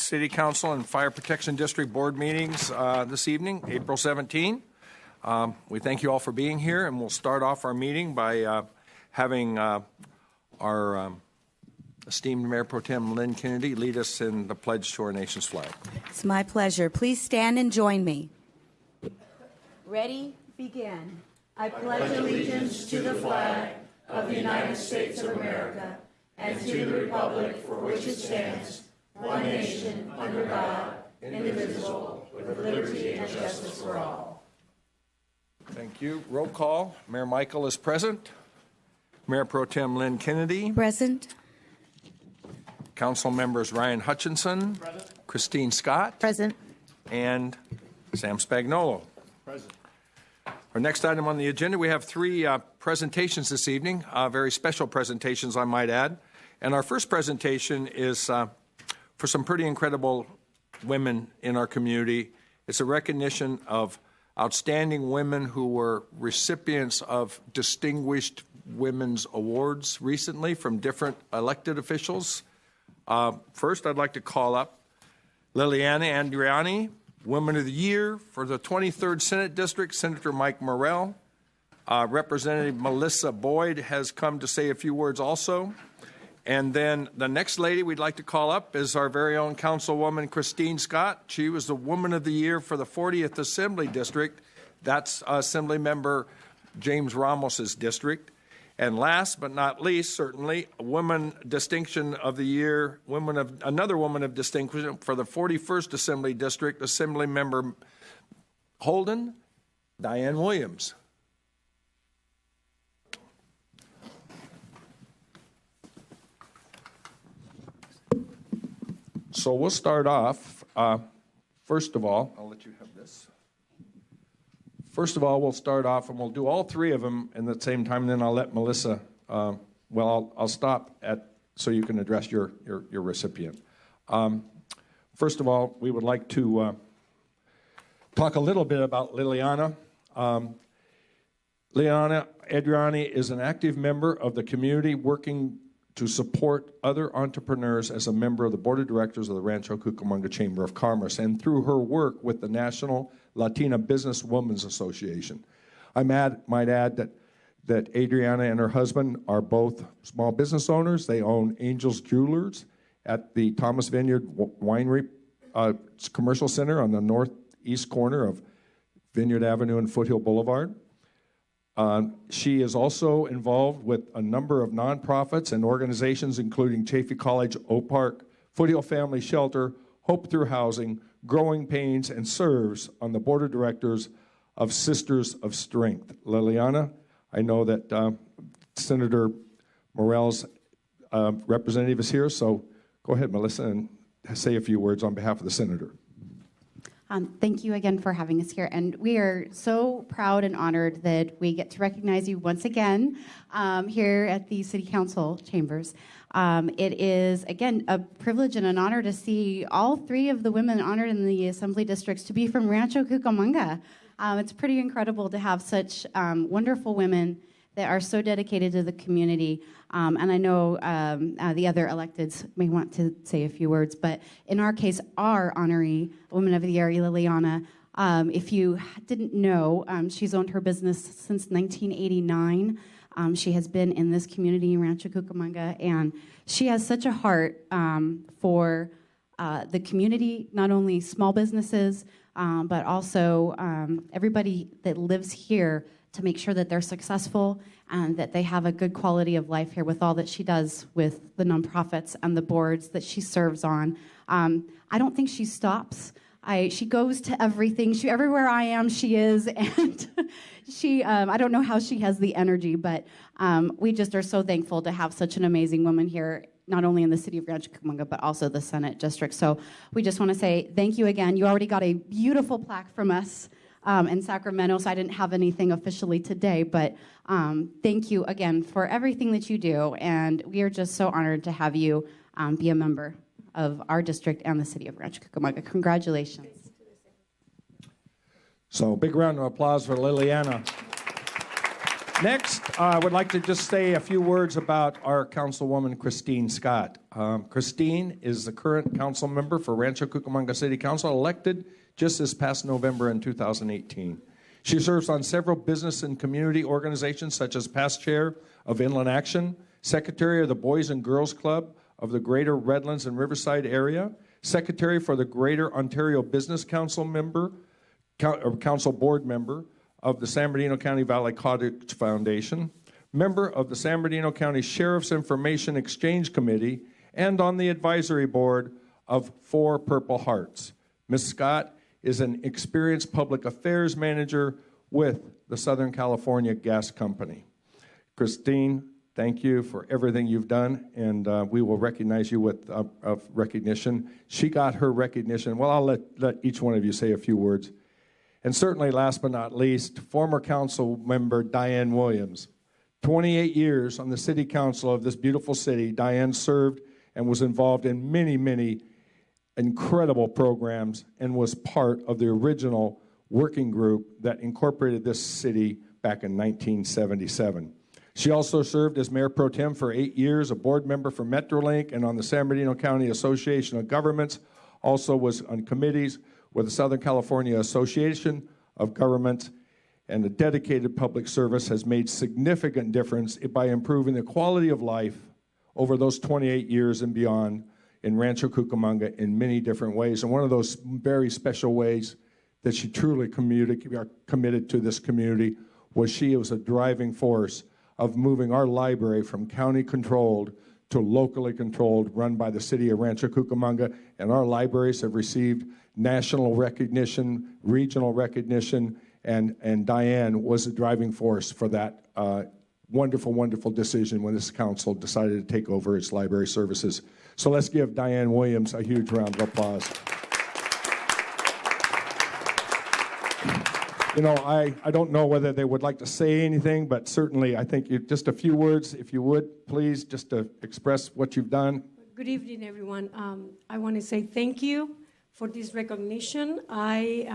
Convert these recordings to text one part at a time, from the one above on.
City Council and Fire Protection District Board meetings this evening, April 17. We thank you all for being here, and we'll start off our meeting by having our esteemed Mayor Pro Tem Lynn Kennedy lead us in the pledge to our nation's flag. It's my pleasure. Please stand and join me. Ready? Begin. I pledge allegiance to the flag of the United States of America and to the republic for which it stands, one nation, under God, indivisible, with liberty and justice for all. Thank you. Roll call. Mayor Michael is present. Mayor Pro Tem Lynn Kennedy. Present. Council members Ryan Hutchinson. Present. Christine Scott. Present. And Sam Spagnolo. Present. Our next item on the agenda, we have three presentations this evening, very special presentations, I might add. And our first presentation is for some pretty incredible women in our community. It's a recognition of outstanding women who were recipients of distinguished women's awards recently from different elected officials. First, I'd like to call up Liliana Andriani, Woman of the Year for the 23rd Senate District, Senator Mike Morrell. Representative Melissa Boyd has come to say a few words also. And then the next lady we'd like to call up is our very own Councilwoman Christine Scott. She was the Woman of the Year for the 40th Assembly District. That's Assembly Member James Ramos's district. And last but not least, certainly, a Woman Distinction of the Year, another Woman of Distinction for the 41st Assembly District, Assembly Member Holden, Diane Williams. So we'll start off, first of all, I'll let you have this. First of all, we'll start off, and we'll do all three of them at the same time, and then I'll let Melissa, I'll stop so you can address your recipient. First of all, we would like to talk a little bit about Liliana. Liliana Adriani is an active member of the community working to support other entrepreneurs as a member of the Board of Directors of the Rancho Cucamonga Chamber of Commerce and through her work with the National Latina Business Women's Association. I might add that Adriana and her husband are both small business owners. They own Angels Jewelers at the Thomas Vineyard Winery Commercial Center on the northeast corner of Vineyard Avenue and Foothill Boulevard. She is also involved with a number of nonprofits and organizations, including Chaffey College, Oak Park, Foothill Family Shelter, Hope Through Housing, Growing Pains, and serves on the board of directors of Sisters of Strength. Liliana, I know that Senator Morrell's representative is here, so go ahead, Melissa, and say a few words on behalf of the senator. Thank you again for having us here, and we are so proud and honored that we get to recognize you once again here at the City Council chambers. It is, again, a privilege and an honor to see all three of the women honored in the Assembly districts to be from Rancho Cucamonga. It's pretty incredible to have such wonderful women that are so dedicated to the community. And I know the other electeds may want to say a few words, but in our case, our honoree, Woman of the Year, Liliana, if you didn't know, she's owned her business since 1989. She has been in this community in Rancho Cucamonga, and she has such a heart for the community, not only small businesses, but also everybody that lives here, to make sure that they're successful and that they have a good quality of life here with all that she does with the nonprofits and the boards that she serves on. I don't think she stops. She goes to everything. Everywhere I am, she is. And I don't know how she has the energy, but we just are so thankful to have such an amazing woman here, not only in the city of Rancho Cucamonga, but also the Senate district. So we just want to say thank you again. You already got a beautiful plaque from us in Sacramento, so I didn't have anything officially today, but thank you again for everything that you do, and we are just so honored to have you be a member of our district and the city of Rancho Cucamonga. Congratulations. So big round of applause for Liliana. Next, I would like to just say a few words about our Councilwoman Christine Scott. Christine is the current council member for Rancho Cucamonga City Council, elected just this past November in 2018. She serves on several business and community organizations, such as past chair of Inland Action, secretary of the Boys and Girls Club of the Greater Redlands and Riverside area, secretary for the Greater Ontario Business Council member, or council board member of the San Bernardino County Valley Cottage Foundation, member of the San Bernardino County Sheriff's Information Exchange Committee, and on the advisory board of 4 Purple Hearts. Ms. Scott is an experienced public affairs manager with the Southern California Gas Company. Christine, thank you for everything you've done, and we will recognize you with recognition. She got her recognition. Well, I'll let each one of you say a few words. And certainly, last but not least, former council member Diane Williams. 28 years on the city council of this beautiful city, Diane served and was involved in many, many incredible programs and was part of the original working group that incorporated this city back in 1977. She also served as mayor pro tem for 8 years, a board member for Metrolink and on the San Bernardino County Association of Governments, also was on committees with the Southern California Association of Governments, and a dedicated public service has made significant difference by improving the quality of life over those 28 years and beyond in Rancho Cucamonga in many different ways. And one of those very special ways that she truly committed to this community was she was a driving force of moving our library from county-controlled to locally controlled, run by the city of Rancho Cucamonga, and our libraries have received national recognition, regional recognition, and Diane was the driving force for that wonderful, wonderful decision when this council decided to take over its library services. So let's give Diane Williams a huge round of applause. You know, I don't know whether they would like to say anything, but certainly I think just a few words, if you would, please, just to express what you've done. Good evening, everyone. I want to say thank you for this recognition. I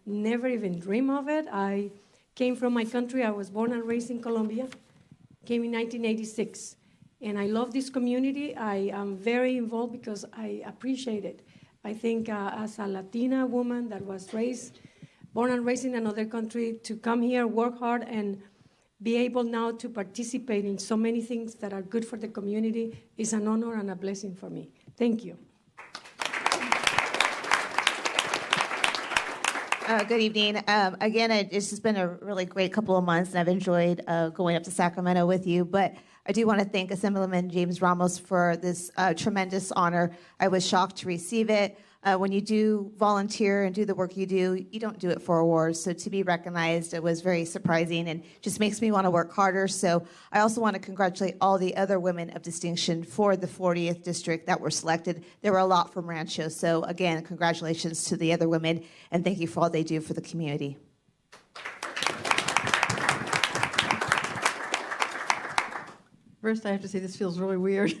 never even dreamed of it. I came from my country. I was born and raised in Colombia, came in 1986. And I love this community. I am very involved because I appreciate it. I think as a Latina woman that was born and raised in another country, to come here, work hard, and be able now to participate in so many things that are good for the community is an honor and a blessing for me. Thank you. Good evening. Again, it's just been a really great couple of months, and I've enjoyed going up to Sacramento with you. But I do want to thank Assemblyman James Ramos for this tremendous honor. I was shocked to receive it. When you do volunteer and do the work you do, you don't do it for awards. So to be recognized, it was very surprising and just makes me want to work harder. So I also want to congratulate all the other women of distinction for the 40th district that were selected. There were a lot from Rancho. So again, congratulations to the other women, and thank you for all they do for the community. First, I have to say this feels really weird.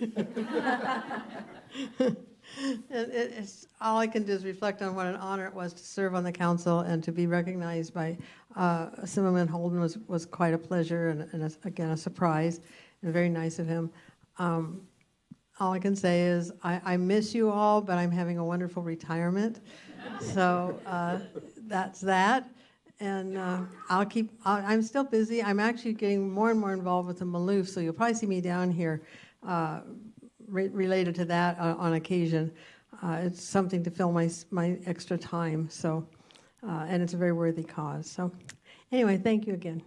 It's all I can do is reflect on what an honor it was to serve on the council, and to be recognized by Assemblyman Holden was quite a pleasure and again a surprise, and very nice of him. All I can say is I miss you all, but I'm having a wonderful retirement, so that's that. And I'm still busy. I'm actually getting more and more involved with the Maloof, so you'll probably see me down here related to that on occasion. It's something to fill my extra time, so and it's a very worthy cause. So anyway, thank you again.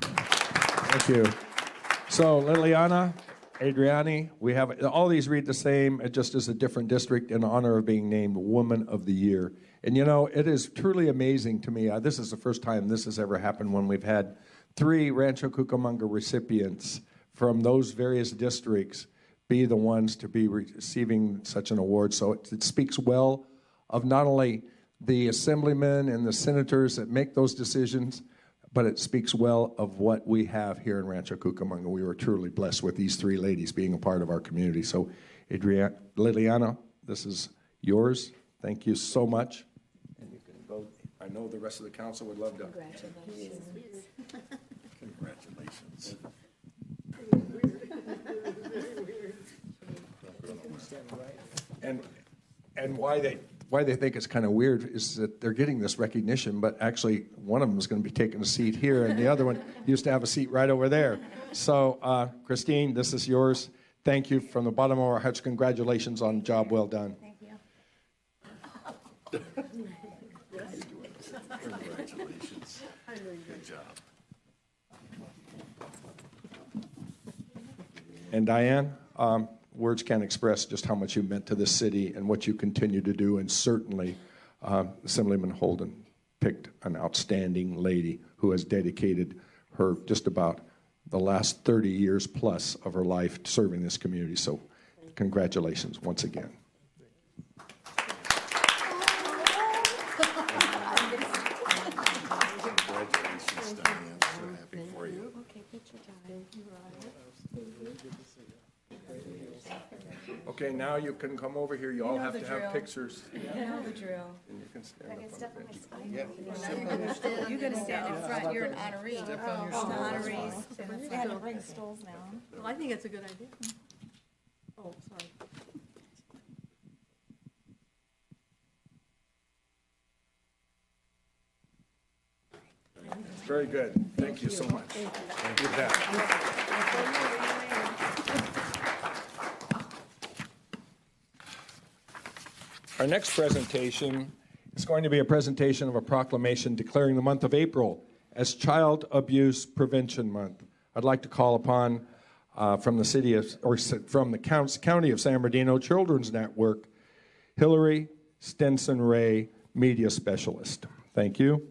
Thank you. So Liliana, Adriani, we have all these read the same. It just is a different district in honor of being named Woman of the Year. And you know, it is truly amazing to me. This is the first time this has ever happened, when we've had 3 Rancho Cucamonga recipients from those various districts be the ones to be receiving such an award. So it speaks well of not only the assemblymen and the senators that make those decisions, but it speaks well of what we have here in Rancho Cucamonga. We were truly blessed with these 3 ladies being a part of our community. So Liliana, this is yours. Thank you so much. And you can go. I know the rest of the council would love to. Congratulations. Congratulations. And why they think it's kind of weird is that they're getting this recognition, but actually one of them is going to be taking a seat here, and the other one used to have a seat right over there. So, Christine, this is yours. Thank you from the bottom of our hearts. Congratulations on a job well done. Thank you. Congratulations. Good job. And Diane, words can't express just how much you meant to this city and what you continue to do, and certainly Assemblyman Holden picked an outstanding lady who has dedicated her just about the last 30 years plus of her life serving this community. So congratulations once again. Congratulations, Diane. So happy for you. Okay, picture time. Okay, now you can come over here. You all know have the to have drill. pictures. You know the drill. And you can stand up on the bench. You're going to stand in front. You're an honoree. The honorees. They had to bring stools now. Well, I think it's a good idea. Oh, sorry. Very good. Thank you so much. Thank you. Our next presentation is going to be a presentation of a proclamation declaring the month of April as Child Abuse Prevention Month. I'd like to call upon from the County of San Bernardino Children's Network, Hillary Stenson Ray, Media Specialist. Thank you.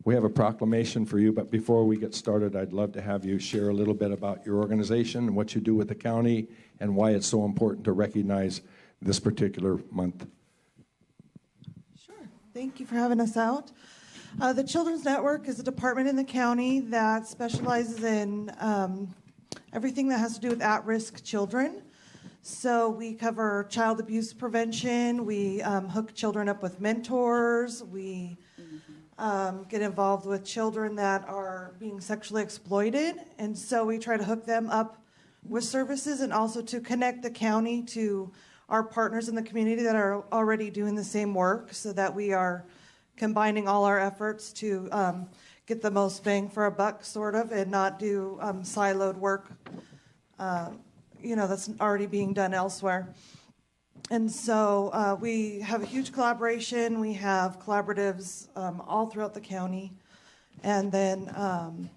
We have a proclamation for you, but before we get started, I'd love to have you share a little bit about your organization and what you do with the county and why it's so important to recognize this particular month. Sure. Thank you for having us out. The Children's Network is a department in the county that specializes in everything that has to do with at-risk children. So we cover child abuse prevention. We hook children up with mentors. We get involved with children that are being sexually exploited. And so we try to hook them up with services and also to connect the county to our partners in the community that are already doing the same work so that we are combining all our efforts to get the most bang for a buck, sort of, and not do siloed work, that's already being done elsewhere. And so we have a huge collaboration. We have collaboratives all throughout the county. And then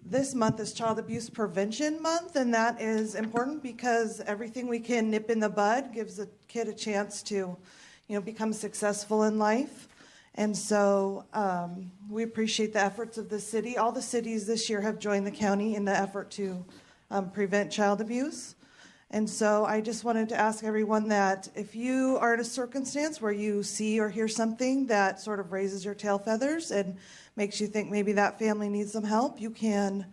this month is Child Abuse Prevention Month, and that is important because everything we can nip in the bud gives a kid a chance to, become successful in life. And so we appreciate the efforts of the city. All the cities this year have joined the county in the effort to prevent child abuse. And so I just wanted to ask everyone that if you are in a circumstance where you see or hear something that sort of raises your tail feathers and makes you think maybe that family needs some help, you can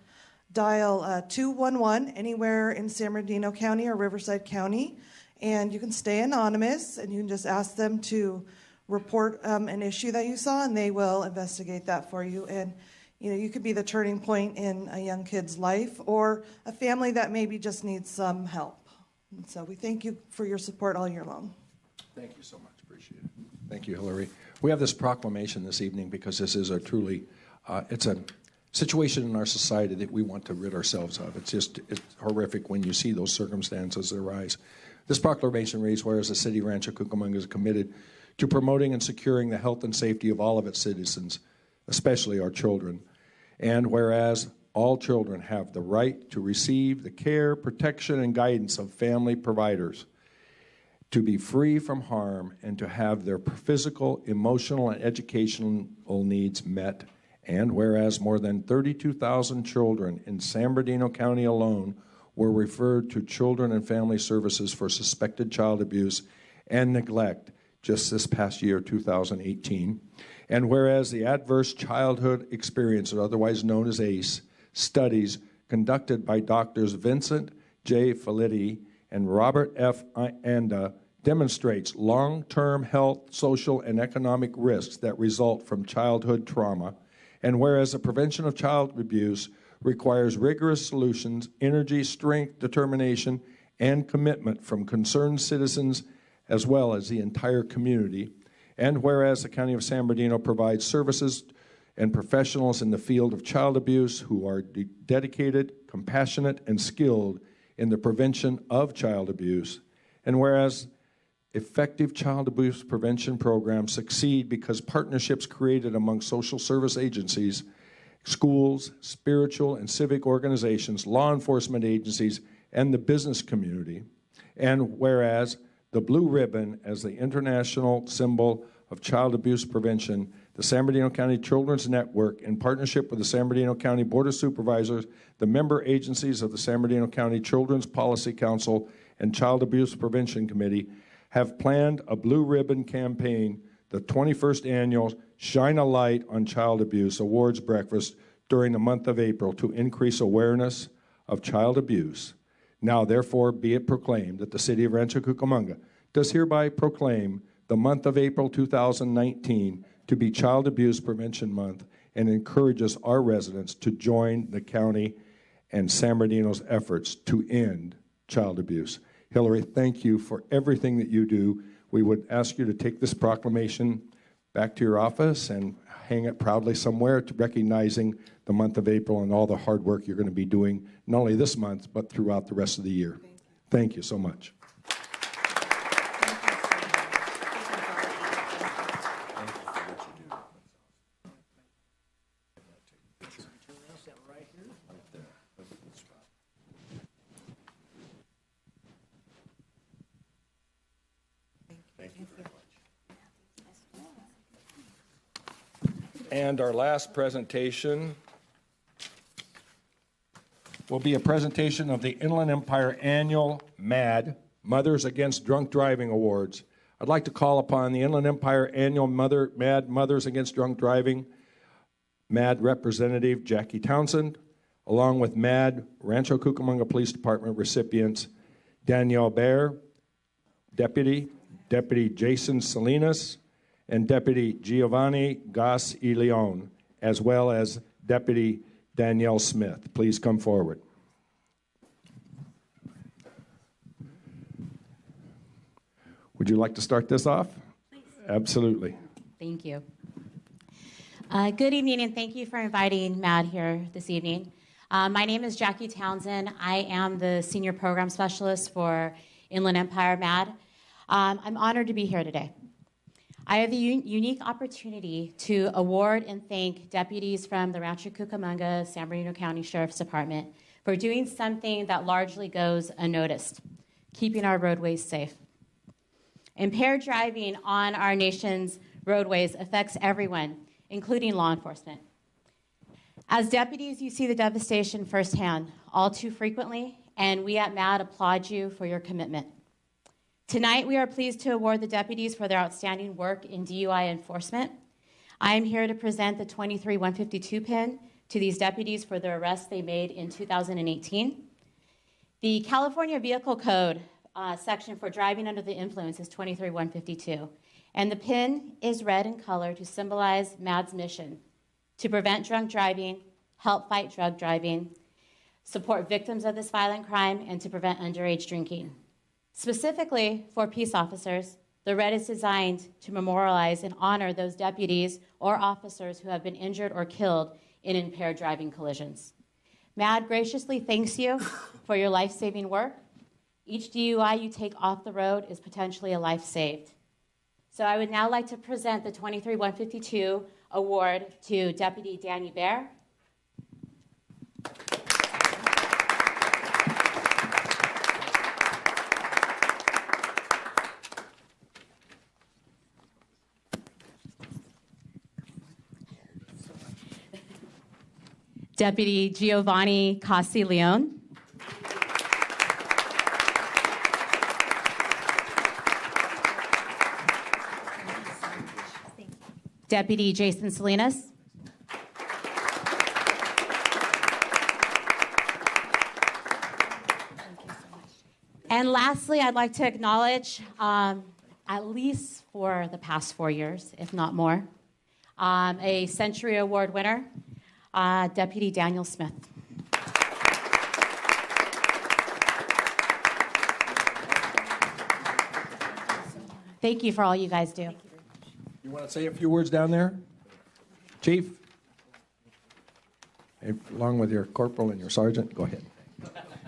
dial 211 anywhere in San Bernardino County or Riverside County, and you can stay anonymous, and you can just ask them to report an issue that you saw, and they will investigate that for you. And you could be the turning point in a young kid's life or a family that maybe just needs some help. And so we thank you for your support all year long. Thank you so much. Appreciate it. Thank you, Hillary. We have this proclamation this evening because this is it's a situation in our society that we want to rid ourselves of. It's horrific when you see those circumstances arise. This proclamation reads, whereas the city of Rancho Cucamonga is committed to promoting and securing the health and safety of all of its citizens, especially our children, and whereas all children have the right to receive the care, protection, and guidance of family providers, to be free from harm, and to have their physical, emotional, and educational needs met, and whereas more than 32,000 children in San Bernardino County alone were referred to Children and Family Services for suspected child abuse and neglect just this past year, 2018, and whereas the Adverse Childhood Experiences, otherwise known as ACE, studies conducted by Doctors Vincent J. Felitti and Robert F. Anda demonstrates long-term health, social, and economic risks that result from childhood trauma, and whereas the prevention of child abuse requires rigorous solutions, energy, strength, determination, and commitment from concerned citizens as well as the entire community, and whereas the County of San Bernardino provides services and professionals in the field of child abuse who are dedicated, compassionate, and skilled in the prevention of child abuse, and whereas effective child abuse prevention programs succeed because partnerships created among social service agencies, schools, spiritual and civic organizations, law enforcement agencies, and the business community, and whereas the blue ribbon as the international symbol of child abuse prevention, the San Bernardino County Children's Network, in partnership with the San Bernardino County Board of Supervisors, the member agencies of the San Bernardino County Children's Policy Council and Child Abuse Prevention Committee, have planned a blue ribbon campaign, the 21st annual Shine a Light on Child Abuse Awards Breakfast during the month of April to increase awareness of child abuse. Now, therefore, be it proclaimed that the City of Rancho Cucamonga does hereby proclaim the month of April 2019 to be Child Abuse Prevention Month and encourages our residents to join the county and San Bernardino's efforts to end child abuse. Hillary, thank you for everything that you do. We would ask you to take this proclamation back to your office and hang it proudly somewhere, to recognizing the month of April and all the hard work you're going to be doing, not only this month, but throughout the rest of the year. Thank you so much. And our last presentation will be a presentation of the Inland Empire Annual MAD, Mothers Against Drunk Driving Awards. I'd like to call upon the Inland Empire Annual MAD, Mothers Against Drunk Driving, MAD Representative Jackie Townsend, along with MAD Rancho Cucamonga Police Department recipients Danielle Baer, Deputy Jason Salinas, and Deputy Giovanni Gas y Leon, as well as Deputy Danielle Smith. Please come forward. Would you like to start this off? Please. Absolutely. Thank you. Good evening, and thank you for inviting MAD here this evening. My name is Jackie Townsend. I am the Senior Program Specialist for Inland Empire MAD. I'm honored to be here today. I have the unique opportunity to award and thank deputies from the Rancho Cucamonga, San Bernardino County Sheriff's Department for doing something that largely goes unnoticed, keeping our roadways safe. Impaired driving on our nation's roadways affects everyone, including law enforcement. As deputies, you see the devastation firsthand, all too frequently, and we at MAD applaud you for your commitment. Tonight, we are pleased to award the deputies for their outstanding work in DUI enforcement. I am here to present the 23152 pin to these deputies for the arrests they made in 2018. The California Vehicle Code section for driving under the influence is 23152, and the pin is red in color to symbolize MAD's mission to prevent drunk driving, help fight drug driving, support victims of this violent crime, and to prevent underage drinking. Specifically for peace officers, the red is designed to memorialize and honor those deputies or officers who have been injured or killed in impaired driving collisions. MAD graciously thanks you for your life-saving work. Each DUI you take off the road is potentially a life saved. So I would now like to present the 23152 award to Deputy Danny Baer. Deputy Giovanni Cassi Leon. Deputy Jason Salinas. And lastly, I'd like to acknowledge, at least for the past 4 years, if not more, a Century Award winner, Deputy Daniel Smith. Thank you for all you guys do. You want to say a few words down there? Chief? Along with your corporal and your sergeant, go ahead.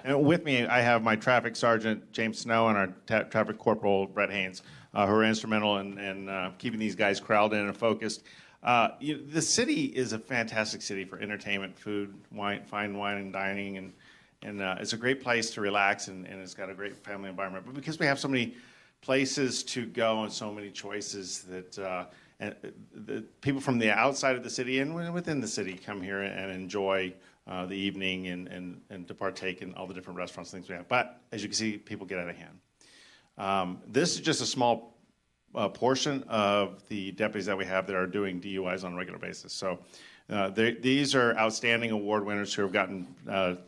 And with me, I have my traffic sergeant, James Snow, and our traffic corporal, Brett Haynes, who are instrumental in keeping these guys corralled in and focused. The city is a fantastic city for entertainment, food, wine, fine wine and dining, and it's a great place to relax, and it's got a great family environment. But because we have so many places to go and so many choices that the people from the outside of the city and within the city come here and enjoy the evening and to partake in all the different restaurants and things we have. But as you can see, people get out of hand. This is just a small portion of the deputies that we have that are doing DUIs on a regular basis. So these are outstanding award winners who have gotten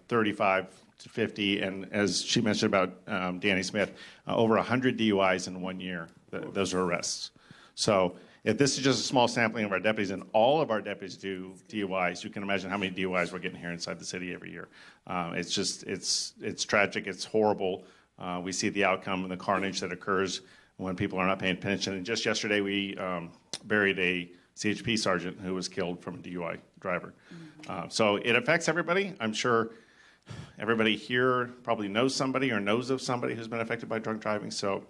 35 to 50, and as she mentioned about Danny Smith, over 100 DUIs in 1 year. Those are arrests. So if this is just a small sampling of our deputies, and all of our deputies do DUIs, you can imagine how many DUIs we're getting here inside the city every year. It's tragic. It's horrible. We see the outcome and the carnage that occurs when people are not paying attention. And just yesterday, we buried a CHP sergeant who was killed from a DUI driver. So it affects everybody. I'm sure everybody here probably knows somebody or knows of somebody who's been affected by drunk driving. So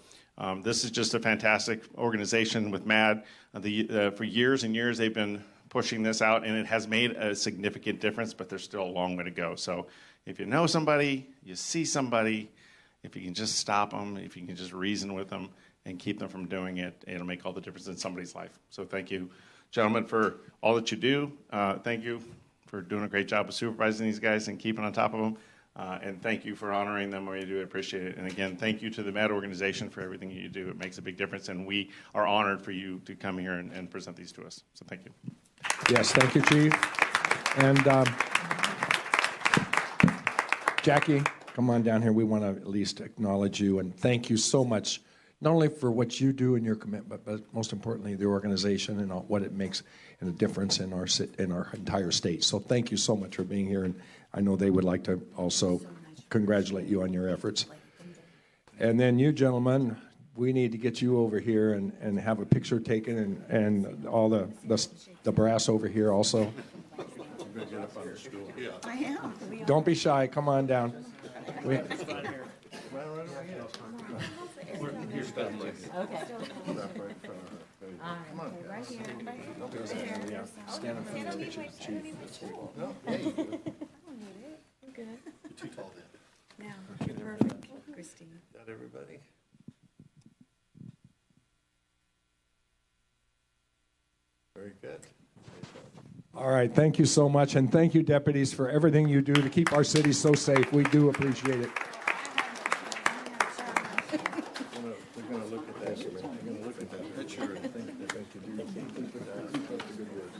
this is just a fantastic organization with MAD. For years and years, they've been pushing this out, and it has made a significant difference, but there's still a long way to go. So if you know somebody, you see somebody, if you can just stop them, if you can just reason with them and keep them from doing it, it'll make all the difference in somebody's life. So thank you, gentlemen, for all that you do. Thank you for doing a great job of supervising these guys and keeping on top of them. And thank you for honoring them. We do appreciate it. And again, thank you to the MAD organization for everything you do. It makes a big difference, and we are honored for you to come here and present these to us. So thank you. Yes, thank you, Chief. And Jackie, come on down here. We want to at least acknowledge you and thank you so much, not only for what you do and your commitment, but most importantly, the organization and what it makes and a difference in our entire state. So thank you so much for being here, and I know they would like to also congratulate you on your efforts. And then you gentlemen, we need to get you over here and have a picture taken, and all the brass over here also. I am. Don't be shy. Come on down. Stand in front of the chief. No, you're too tall then. Now, perfect, Christine. Not everybody. Very good. All right, thank you so much, and thank you, deputies, for everything you do to keep our city so safe. We do appreciate it. They're going to look at that. They're going to look at that picture and think that they could do something with that. That's a good word.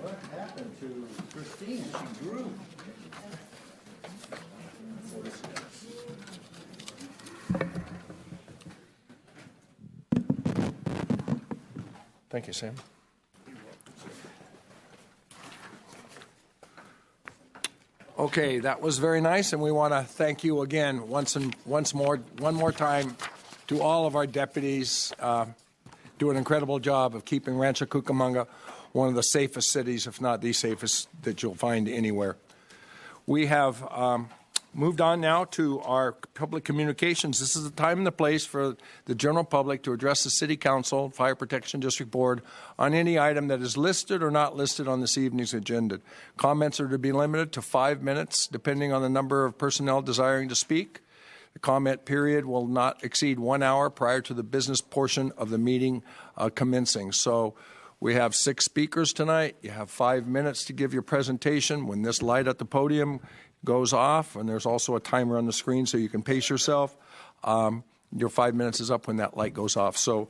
What happened to Christine? She grew. Thank you, Sam. Okay, that was very nice, and we want to thank you again one more time to all of our deputies. Do an incredible job of keeping Rancho Cucamonga one of the safest cities, if not the safest, that you'll find anywhere. We have moved on now to our public communications. This is the time and the place for the general public to address the City Council, Fire Protection District Board on any item that is listed or not listed on this evening's agenda. Comments are to be limited to 5 minutes, depending on the number of personnel desiring to speak. The comment period will not exceed 1 hour prior to the business portion of the meeting commencing. So we have 6 speakers tonight. You have 5 minutes to give your presentation. When this light at the podium goes off, and there's also a timer on the screen so you can pace yourself, your 5 minutes is up when that light goes off. So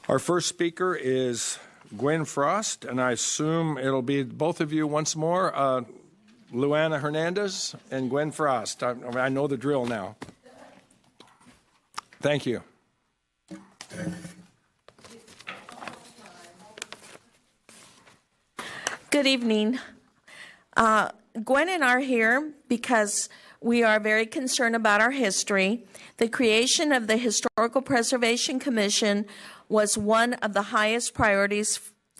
our first speaker is Gwen Frost, and I assume it'll be both of you once more. Luana Hernandez and Gwen Frost. I know the drill now. Thank you. Good evening. Gwen and I are here because we are very concerned about our history. The creation of the Historical Preservation Commission was one of the highest priorities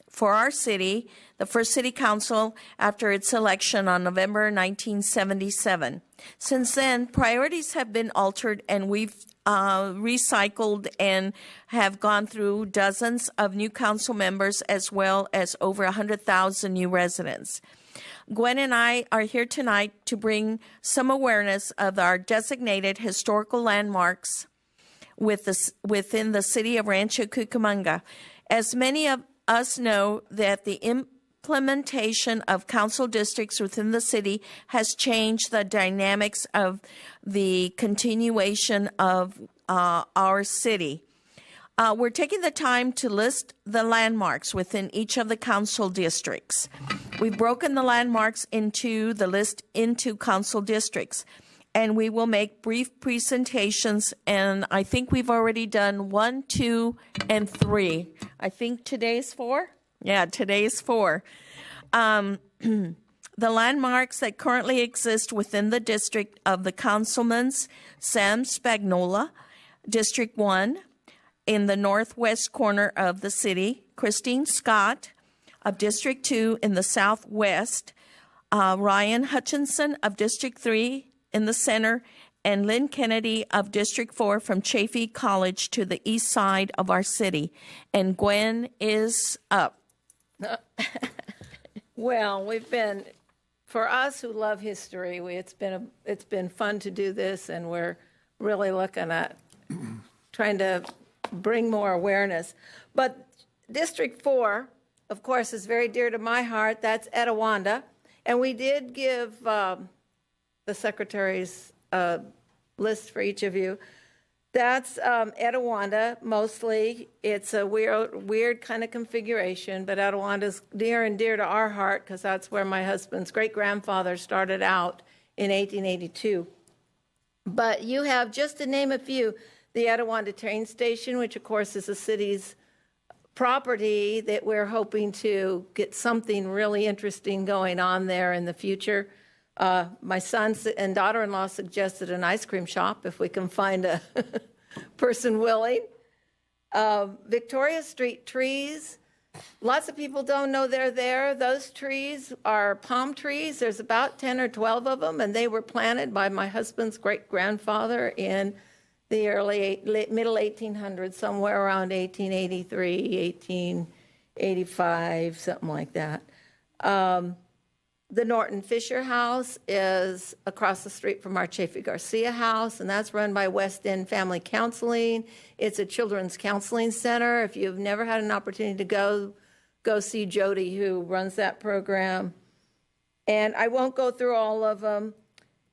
for our city, the first city council after its election on November 1977. Since then, priorities have been altered, and we've recycled and have gone through dozens of new council members as well as over 100,000 new residents. Gwen and I are here tonight to bring some awareness of our designated historical landmarks within the city of Rancho Cucamonga. As many of us know, that the implementation of council districts within the city has changed the dynamics of the continuation of our city. We're taking the time to list the landmarks within each of the council districts. We've broken the landmarks into the list into council districts, and we will make brief presentations, and I think we've already done 1, 2, and 3. I think today's 4? Yeah, today's 4. The landmarks that currently exist within the district of the Councilman's Sam Spagnola, District 1, in the northwest corner of the city, Christine Scott of District 2 in the southwest, Ryan Hutchinson of District 3 in the center, and Lynn Kennedy of District 4 from Chaffey College to the east side of our city. And Gwen is up. Well, for us who love history, it's been fun to do this, and we're really looking at trying to bring more awareness. But District 4, of course, is very dear to my heart. That's Etiwanda. And we did give the secretary's list for each of you. That's Etiwanda, mostly. It's a weird kind of configuration, but Etiwanda's near and dear to our heart because that's where my husband's great-grandfather started out in 1882. But you have, just to name a few, the Etiwanda train station, which, of course, is the city's property that we're hoping to get something really interesting going on there in the future. My son and daughter-in-law suggested an ice cream shop if we can find a person willing. Victoria Street trees. Lots of people don't know they're there. Those trees are palm trees. There's about 10 or 12 of them, and they were planted by my husband's great-grandfather in the middle 1800s, somewhere around 1883, 1885, something like that. The Norton Fisher House is across the street from our Chaffey Garcia House, and that's run by West End Family Counseling. It's a children's counseling center. If you've never had an opportunity to go see Jody, who runs that program. And I won't go through all of them,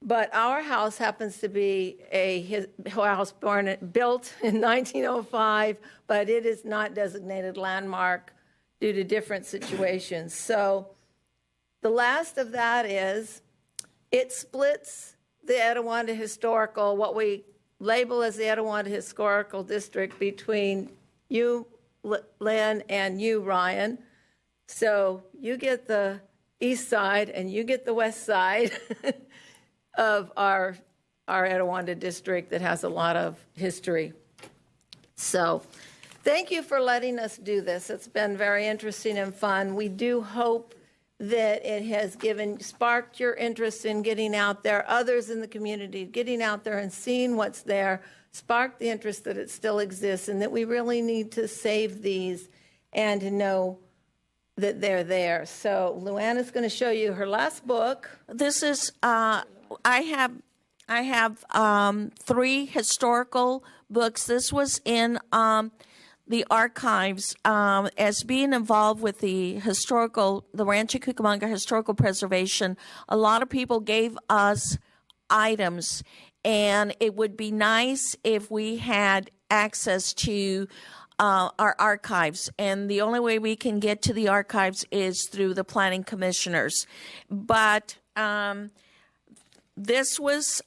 but our house happens to be a house built in 1905, but it is not designated landmark due to different situations. So the last of that is it splits the Etiwanda Historical, what we label as the Etiwanda Historical District, between you, Lynn, and you, Ryan. So you get the east side and you get the west side of our Etiwanda district that has a lot of history. So thank you for letting us do this. It's been very interesting and fun. We do hope that it has sparked your interest in getting out there, others in the community getting out there and seeing what's there, sparked the interest that it still exists and that we really need to save these and to know that they're there. So Luana's going to show you her last book. This is, I have 3 historical books. This was in the archives. As being involved with the Rancho Cucamonga Historical Preservation, a lot of people gave us items, and it would be nice if we had access to our archives, and the only way we can get to the archives is through the planning commissioners. But this was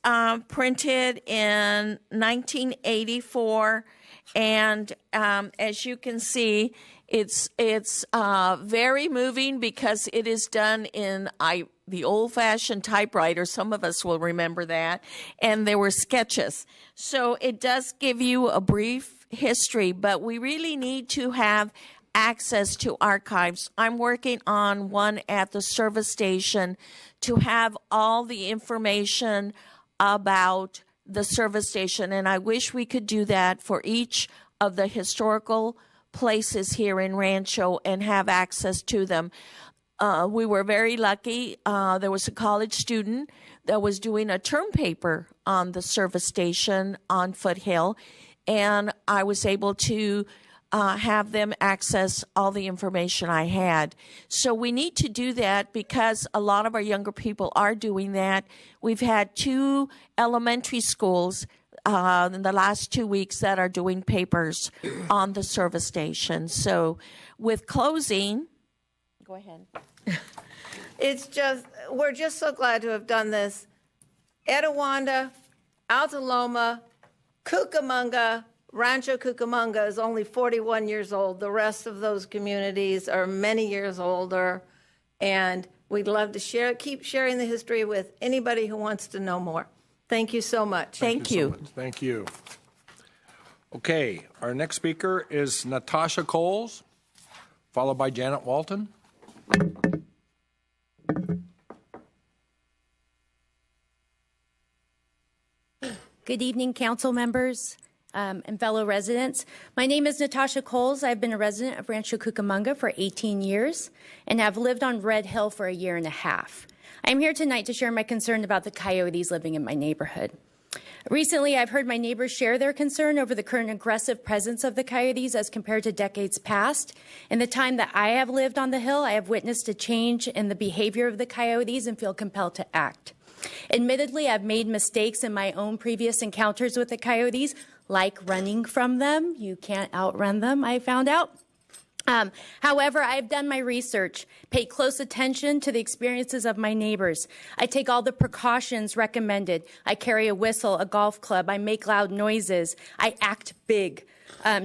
printed in 1984, and as you can see, it's very moving because it is done in the old-fashioned typewriter. Some of us will remember that, and there were sketches. So it does give you a brief history, but we really need to have access to archives. I'm working on one at the service station to have all the information about the service station, and I wish we could do that for each of the historical places here in Rancho and have access to them. We were very lucky. There was a college student that was doing a term paper on the service station on Foothill, and I was able to have them access all the information I had. So we need to do that because a lot of our younger people are doing that. We've had 2 elementary schools in the last 2 weeks that are doing papers on the service station. So with closing, go ahead. We're just so glad to have done this. Etiwanda, Alta Loma, Cucamonga, Rancho Cucamonga is only 41 years old. The rest of those communities are many years older, and we'd love to keep sharing the history with anybody who wants to know more. Thank you so much. Thank you. So much. Thank you. Okay, our next speaker is Natasha Coles, followed by Janet Walton. Good evening, council members and fellow residents. My name is Natasha Coles. I've been a resident of Rancho Cucamonga for 18 years and have lived on Red Hill for a year and a half. I'm here tonight to share my concern about the coyotes living in my neighborhood. Recently, I've heard my neighbors share their concern over the current aggressive presence of the coyotes as compared to decades past. In the time that I have lived on the hill, I have witnessed a change in the behavior of the coyotes and feel compelled to act. Admittedly, I've made mistakes in my own previous encounters with the coyotes, like running from them. You can't outrun them, I found out. However, I've done my research, paid close attention to the experiences of my neighbors. I take all the precautions recommended. I carry a whistle, a golf club. I make loud noises. I act big.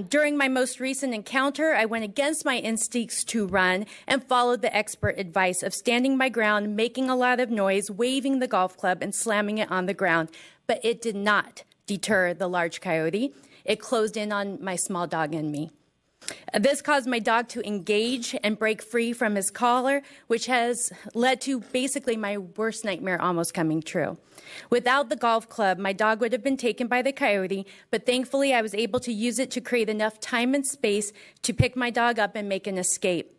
During my most recent encounter, I went against my instincts to run and followed the expert advice of standing my ground, making a lot of noise, waving the golf club, and slamming it on the ground. But it did not deter the large coyote. It closed in on my small dog and me. This caused my dog to engage and break free from his collar, which has led to basically my worst nightmare almost coming true. Without the golf club, my dog would have been taken by the coyote, but thankfully I was able to use it to create enough time and space to pick my dog up and make an escape.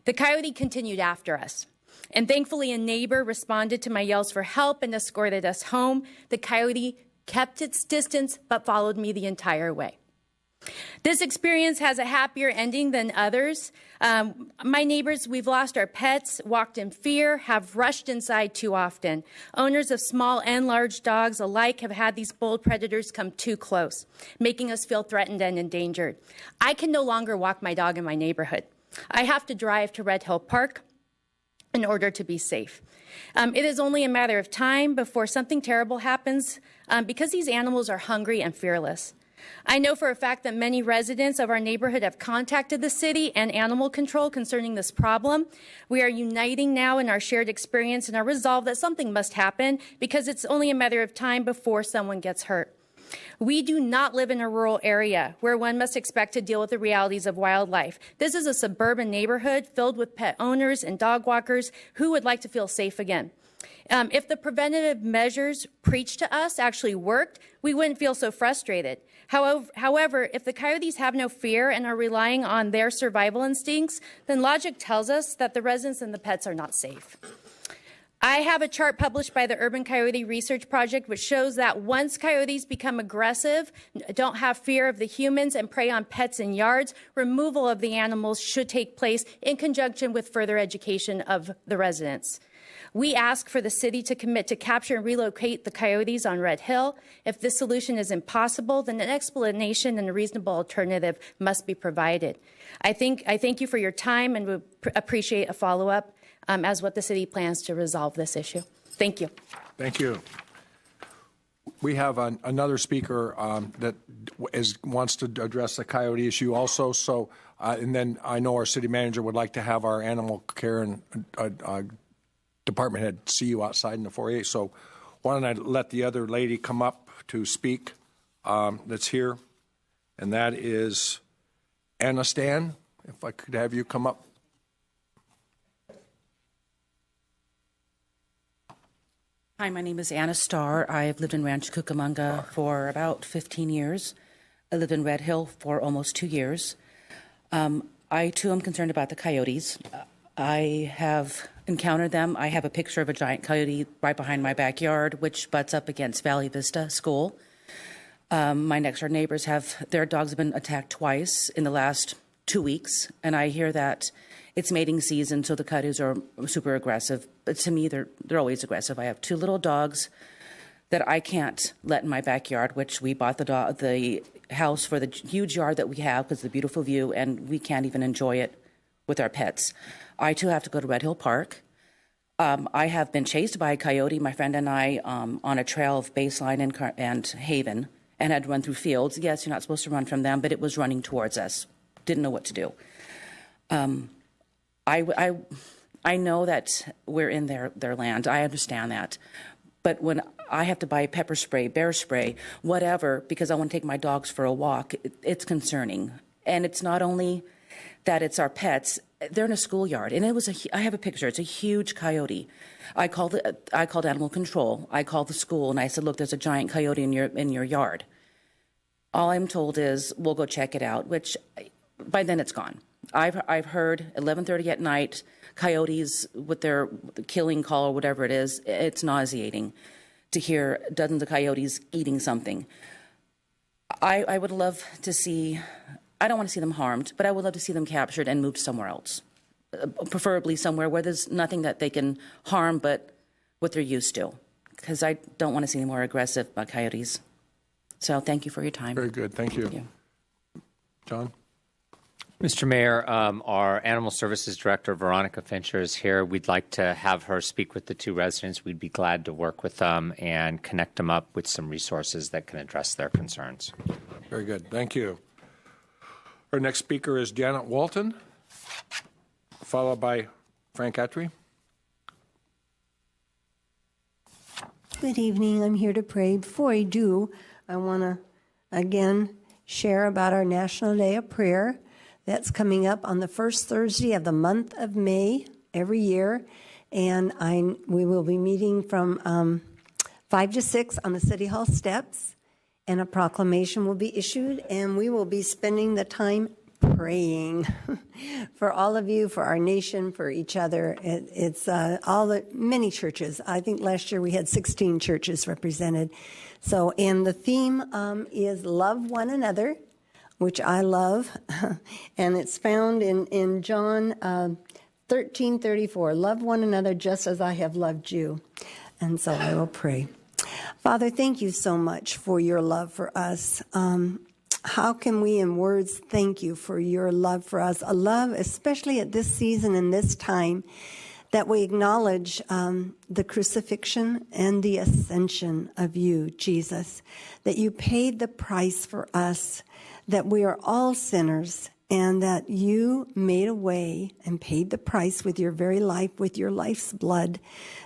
The coyote continued after us, and thankfully a neighbor responded to my yells for help and escorted us home. The coyote kept its distance but followed me the entire way. This experience has a happier ending than others. My neighbors, we've lost our pets, walked in fear, have rushed inside too often. Owners of small and large dogs alike have had these bold predators come too close, making us feel threatened and endangered. I can no longer walk my dog in my neighborhood. I have to drive to Red Hill Park in order to be safe. It is only a matter of time before something terrible happens because these animals are hungry and fearless. I know for a fact that many residents of our neighborhood have contacted the city and animal control concerning this problem. We are uniting now in our shared experience and our resolve that something must happen because it's only a matter of time before someone gets hurt. We do not live in a rural area where one must expect to deal with the realities of wildlife. This is a suburban neighborhood filled with pet owners and dog walkers who would like to feel safe again. If the preventative measures preached to us actually worked, we wouldn't feel so frustrated. However, if the coyotes have no fear and are relying on their survival instincts, then logic tells us that the residents and the pets are not safe. I have a chart published by the Urban Coyote Research Project which shows that once coyotes become aggressive, don't have fear of the humans, and prey on pets in yards, removal of the animals should take place in conjunction with further education of the residents. We ask for the city to commit to capture and relocate the coyotes on Red Hill. If this solution is impossible, then an explanation and a reasonable alternative must be provided. I thank you for your time and would appreciate a follow-up as what the city plans to resolve this issue. Thank you. Thank you. We have another speaker that wants to address the coyote issue also. So, and then I know our city manager would like to have our animal care and department head see you outside in the foyer. So, why don't I let the other lady come up to speak that's here, and that is Anna Stan. If I could have you come up. Hi, my name is Anna Starr. I've lived in Rancho Cucamonga for about 15 years. I lived in Red Hill for almost 2 years. I, too, am concerned about the coyotes. I have encountered them. I have a picture of a giant coyote right behind my backyard, which butts up against Valley Vista School. My next-door neighbors their dogs have been attacked twice in the last 2 weeks, and I hear that it's mating season, so the coyotes are super aggressive. But to me, they're always aggressive. I have 2 little dogs that I can't let in my backyard, which we bought the house for the huge yard that we have because of the beautiful view, and we can't even enjoy it with our pets. I, too, have to go to Red Hill Park. I have been chased by a coyote, my friend and I, on a trail of Baseline and Haven, and had run through fields. Yes, you're not supposed to run from them, but it was running towards us. Didn't know what to do. I know that we're in their land. I understand that. But when I have to buy pepper spray, bear spray, whatever, because I want to take my dogs for a walk, it's concerning. And it's not only that it's our pets. They're in a schoolyard, and I have a picture. It's a huge coyote. I called animal control. I called the school, and I said, look, there's a giant coyote in your yard. All I'm told is, we'll go check it out, which by then it's gone. I've heard 11:30 at night, coyotes with their killing call or whatever it is. It's nauseating to hear dozens of coyotes eating something. I would love to see, I don't want to see them harmed, but I would love to see them captured and moved somewhere else, preferably somewhere where there's nothing that they can harm but what they're used to, because I don't want to see any more aggressive coyotes. So thank you for your time. Very good. Thank you. John? Mr. Mayor, our Animal Services Director, Veronica Fincher, is here. We'd like to have her speak with the 2 residents. We'd be glad to work with them and connect them up with some resources that can address their concerns. Very good. Thank you. Our next speaker is Janet Walton, followed by Frank Attry. Good evening. I'm here to pray. Before I do, I want to again share about our National Day of Prayer. That's coming up on the first Thursday of the month of May every year. And we will be meeting from 5 to 6 on the City Hall steps. And a proclamation will be issued. And we will be spending the time praying for all of you, for our nation, for each other. It's many churches. I think last year we had 16 churches represented. So, and the theme is love one another, which I love, and it's found in John 13:34. Love one another just as I have loved you. And so I will pray. Father, thank you so much for your love for us. How can we in words thank you for your love for us? A love, especially at this season and this time, that we acknowledge the crucifixion and the ascension of you, Jesus, that you paid the price for us, that we are all sinners, and that you made a way and paid the price with your very life, with your life's blood,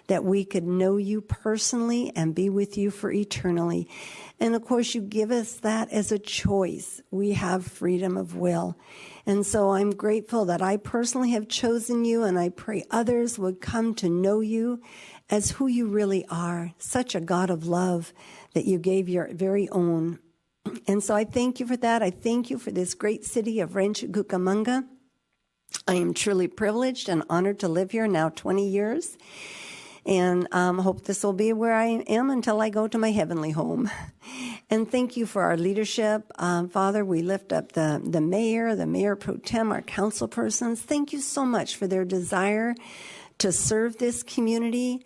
that we could know you personally and be with you for eternally. And of course, you give us that as a choice. We have freedom of will. And so I'm grateful that I personally have chosen you, and I pray others would come to know you as who you really are, such a God of love that you gave your very own. And so I thank you for that. I thank you for this great city of Rancho Cucamonga. I am truly privileged and honored to live here now 20 years. And hope this will be where I am until I go to my heavenly home. And thank you for our leadership. Father, we lift up the mayor pro tem, our council persons. Thank you so much for their desire to serve this community.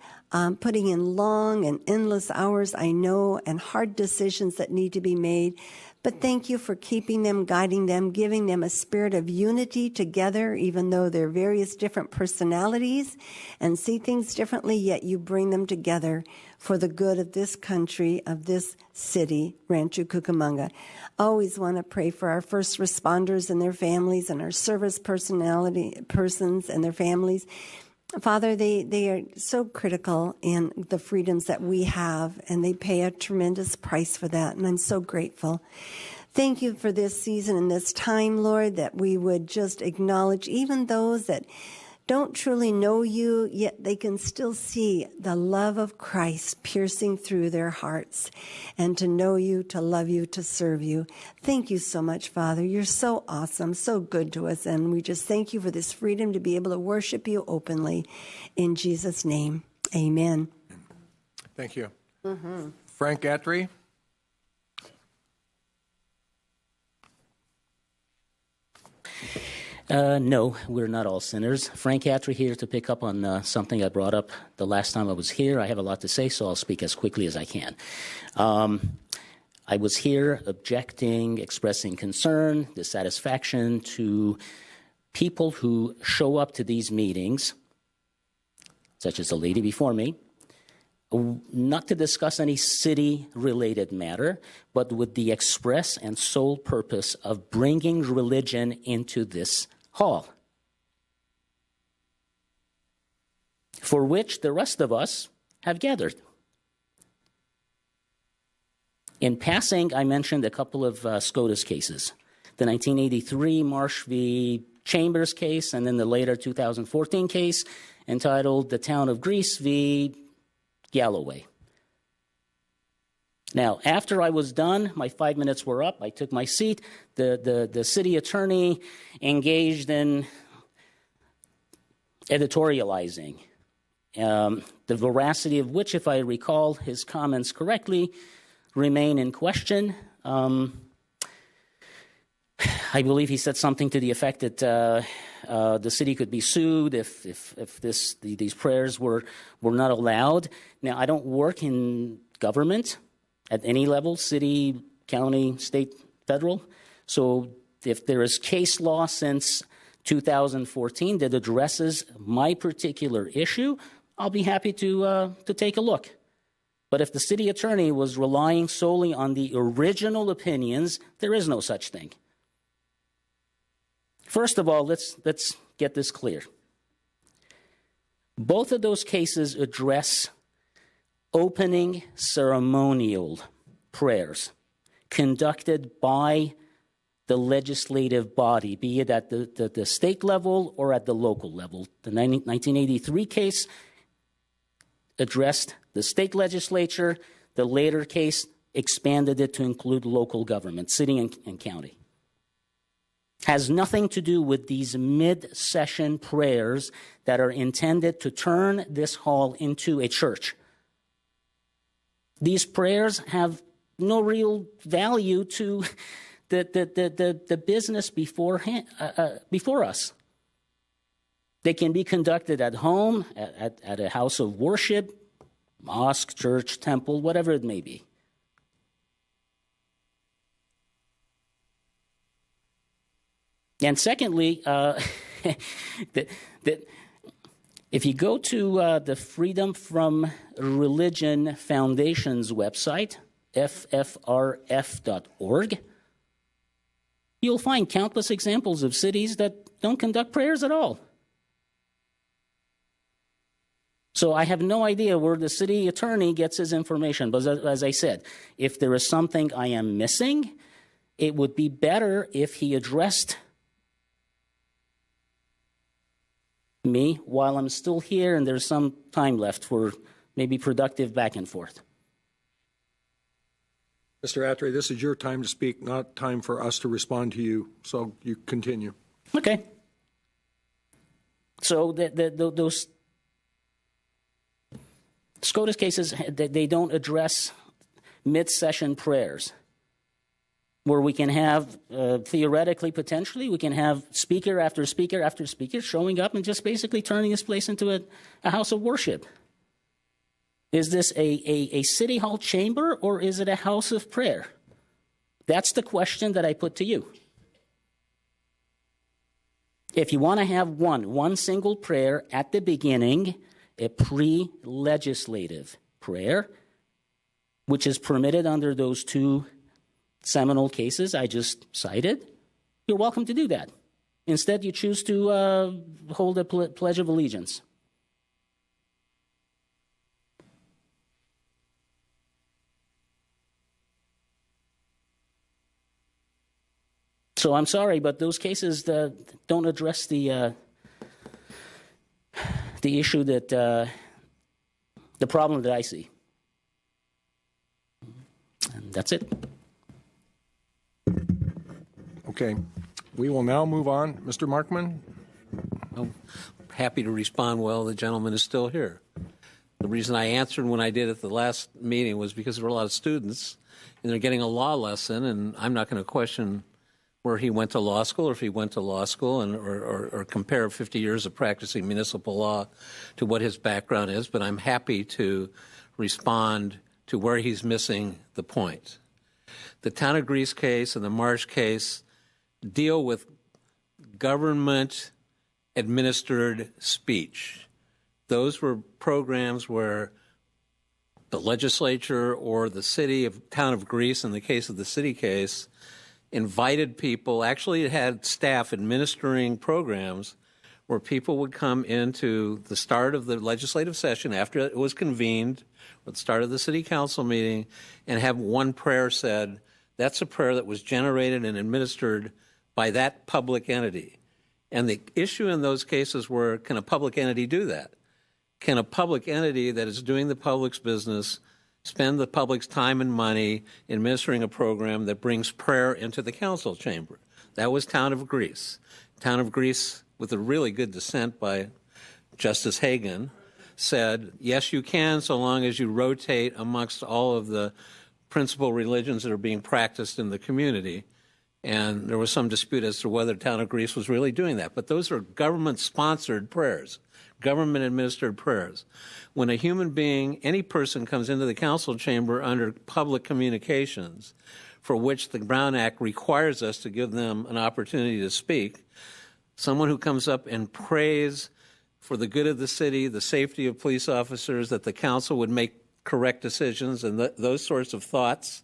putting in long and endless hours, I know, and hard decisions that need to be made. But thank you for keeping them, guiding them, giving them a spirit of unity together, even though they're various different personalities and see things differently, yet you bring them together for the good of this country, of this city, Rancho Cucamonga. Always want to pray for our first responders and their families and our service persons and their families. Father, they are so critical in the freedoms that we have, and they pay a tremendous price for that, and I'm so grateful. Thank you for this season and this time, Lord, that we would just acknowledge even those that don't truly know you, yet they can still see the love of Christ piercing through their hearts, and to know you, to love you, to serve you. Thank you so much, Father. You're so awesome, so good to us, and we just thank you for this freedom to be able to worship you openly. In Jesus' name, amen. Thank you. Frank Attry. No, we're not all sinners. Frank Attry here to pick up on something I brought up the last time I was here. I have a lot to say, so I'll speak as quickly as I can. I was here objecting, expressing concern, dissatisfaction to people who show up to these meetings, such as the lady before me, not to discuss any city-related matter, but with the express and sole purpose of bringing religion into this hall, for which the rest of us have gathered. In passing, I mentioned a couple of SCOTUS cases, the 1983 Marsh v. Chambers case, and then the later 2014 case entitled The Town of Greece v. Galloway. Now, after I was done, my 5 minutes were up. I took my seat. The city attorney engaged in editorializing, the veracity of which, if I recall his comments correctly, remain in question. I believe he said something to the effect that the city could be sued if these prayers were not allowed. Now, I don't work in government at any level, city, county, state, federal. So if there is case law since 2014 that addresses my particular issue, I'll be happy to take a look. But if the city attorney was relying solely on the original opinions, there is no such thing. First of all, let's get this clear. Both of those cases address opening ceremonial prayers conducted by the legislative body, be it at the state level or at the local level. The 1983 case addressed the state legislature. The later case expanded it to include local government, city and county. Has nothing to do with these mid-session prayers that are intended to turn this hall into a church. These prayers have no real value to the business before us. They can be conducted at home, at a house of worship, mosque, church, temple, whatever it may be. And secondly, if you go to the Freedom from Religion Foundation's website, ffrf.org, you'll find countless examples of cities that don't conduct prayers at all. So I have no idea where the city attorney gets his information. But as I said, if there is something I am missing, it would be better if he addressed me while I'm still here and there's some time left for maybe productive back and forth. Mr. Attry, this is your time to speak, not time for us to respond to you. So you continue. Okay. So those SCOTUS cases, they don't address mid-session prayers, where we can have, theoretically, potentially, we can have speaker after speaker after speaker showing up and just basically turning this place into a house of worship. Is this a city hall chamber or is it a house of prayer? That's the question that I put to you. If you want to have one single prayer at the beginning, a pre-legislative prayer, which is permitted under those two seminal cases I just cited, you're welcome to do that. Instead, you choose to hold a Pledge of Allegiance. So I'm sorry, but those cases don't address the issue that the problem that I see. And that's it. Okay. We will now move on. Mr. Markman? I'm happy to respond while the gentleman is still here. The reason I answered when I did at the last meeting was because there were a lot of students, and they're getting a law lesson, and I'm not going to question where he went to law school or if he went to law school or compare 50 years of practicing municipal law to what his background is, but I'm happy to respond to where he's missing the point. The Town of Greece case and the Marsh case deal with government-administered speech. Those were programs where the legislature or the town of Greece, in the case of the city case, invited people, actually had staff administering programs where people would come into the start of the legislative session after it was convened, or the start of the city council meeting, and have one prayer said. That's a prayer that was generated and administered by that public entity. And the issue in those cases were, can a public entity do that? Can a public entity that is doing the public's business spend the public's time and money administering a program that brings prayer into the council chamber? That was Town of Greece. Town of Greece, with a really good dissent by Justice Hagan, said, yes, you can, so long as you rotate amongst all of the principal religions that are being practiced in the community. And there was some dispute as to whether Town of Greece was really doing that. But those are government-sponsored prayers, government-administered prayers. When a human being, any person comes into the council chamber under public communications, for which the Brown Act requires us to give them an opportunity to speak, someone who comes up and prays for the good of the city, the safety of police officers, that the council would make correct decisions, and those sorts of thoughts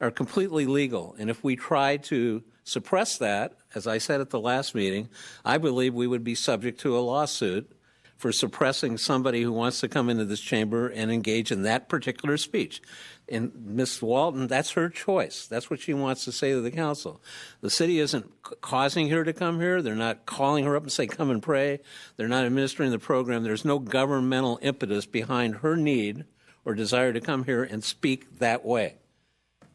are completely legal. And if we try to suppress that, as I said at the last meeting, I believe we would be subject to a lawsuit for suppressing somebody who wants to come into this chamber and engage in that particular speech. And Ms. Walton, that's her choice. That's what she wants to say to the council. The city isn't causing her to come here. They're not calling her up and say, come and pray. They're not administering the program. There's no governmental impetus behind her need or desire to come here and speak that way.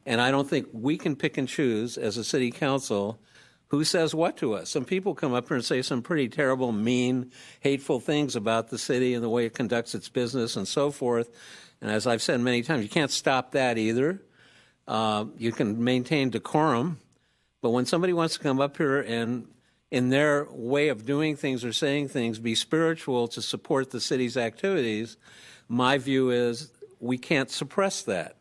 And I don't think we can pick and choose as a city council who says what to us. Some people come up here and say some pretty terrible, mean, hateful things about the city and the way it conducts its business and so forth. And as I've said many times, you can't stop that either. You can maintain decorum. But when somebody wants to come up here and, in their way of doing things or saying things, be spiritual to support the city's activities, my view is we can't suppress that.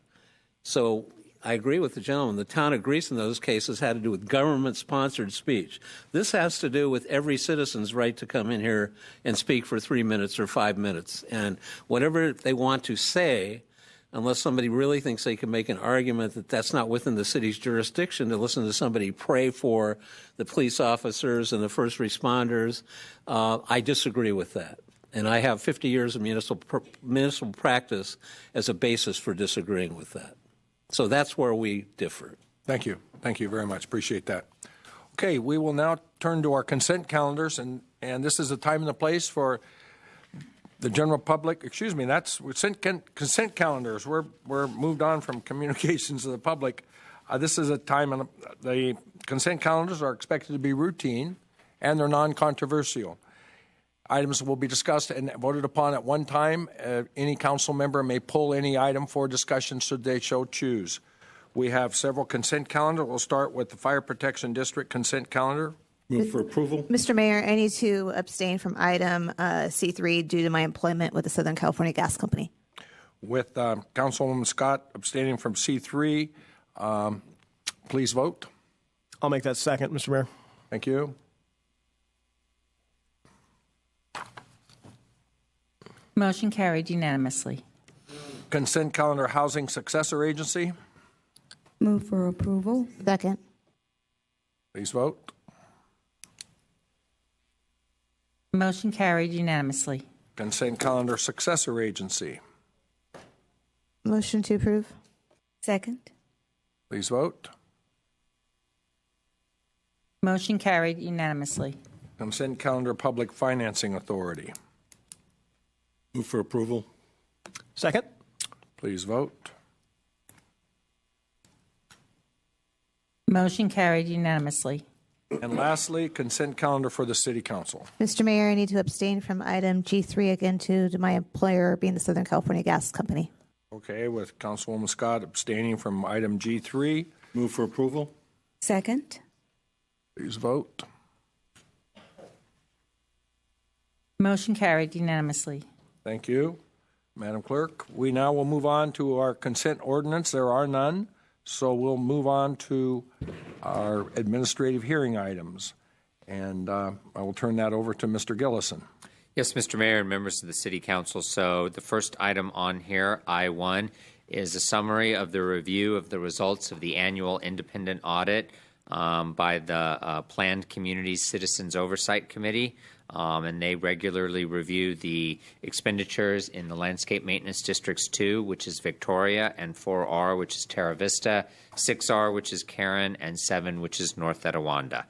So I agree with the gentleman. The Town of Greece in those cases had to do with government-sponsored speech. This has to do with every citizen's right to come in here and speak for 3 minutes or 5 minutes. And whatever they want to say, unless somebody really thinks they can make an argument that that's not within the city's jurisdiction to listen to somebody pray for the police officers and the first responders, I disagree with that. And I have 50 years of municipal practice as a basis for disagreeing with that. So that's where we differ. Thank you. Thank you very much. Appreciate that. Okay, we will now turn to our consent calendars, and this is the time and the place for the general public. Excuse me, that's consent calendars. We're moved on from communications to the public. This is a time, and the consent calendars are expected to be routine, and they're non-controversial. Items will be discussed and voted upon at one time. Any council member may pull any item for discussion should they so choose. We have several consent calendars. We'll start with the Fire Protection District consent calendar. Move for approval. Mr. Mayor, I need to abstain from item C3 due to my employment with the Southern California Gas Company. With Councilwoman Scott abstaining from C3, please vote. I'll make that second, Mr. Mayor. Thank you. Motion carried unanimously. Consent calendar housing successor agency. Move for approval. Second. Please vote. Motion carried unanimously. Consent calendar successor agency. Motion to approve. Second. Please vote. Motion carried unanimously. Consent calendar public financing authority. Move for approval. Second. Please vote. Motion carried unanimously. And lastly, consent calendar for the City Council. Mr. Mayor, I need to abstain from item G3 again to my employer being the Southern California Gas Company. Okay, with Councilwoman Scott abstaining from item G3. Move for approval. Second. Please vote. Motion carried unanimously. Thank you, Madam Clerk. We now will move on to our consent ordinance. There are none, so we'll move on to our administrative hearing items. And I will turn that over to Mr. Gillison. Yes, Mr. Mayor and members of the City Council. So the first item on here, I-1, is a summary of the review of the results of the annual independent audit by the Planned Communities Citizens Oversight Committee. And they regularly review the expenditures in the Landscape Maintenance Districts 2, which is Victoria, and 4R, which is Terra Vista, 6R, which is Karen, and 7, which is North Etiwanda.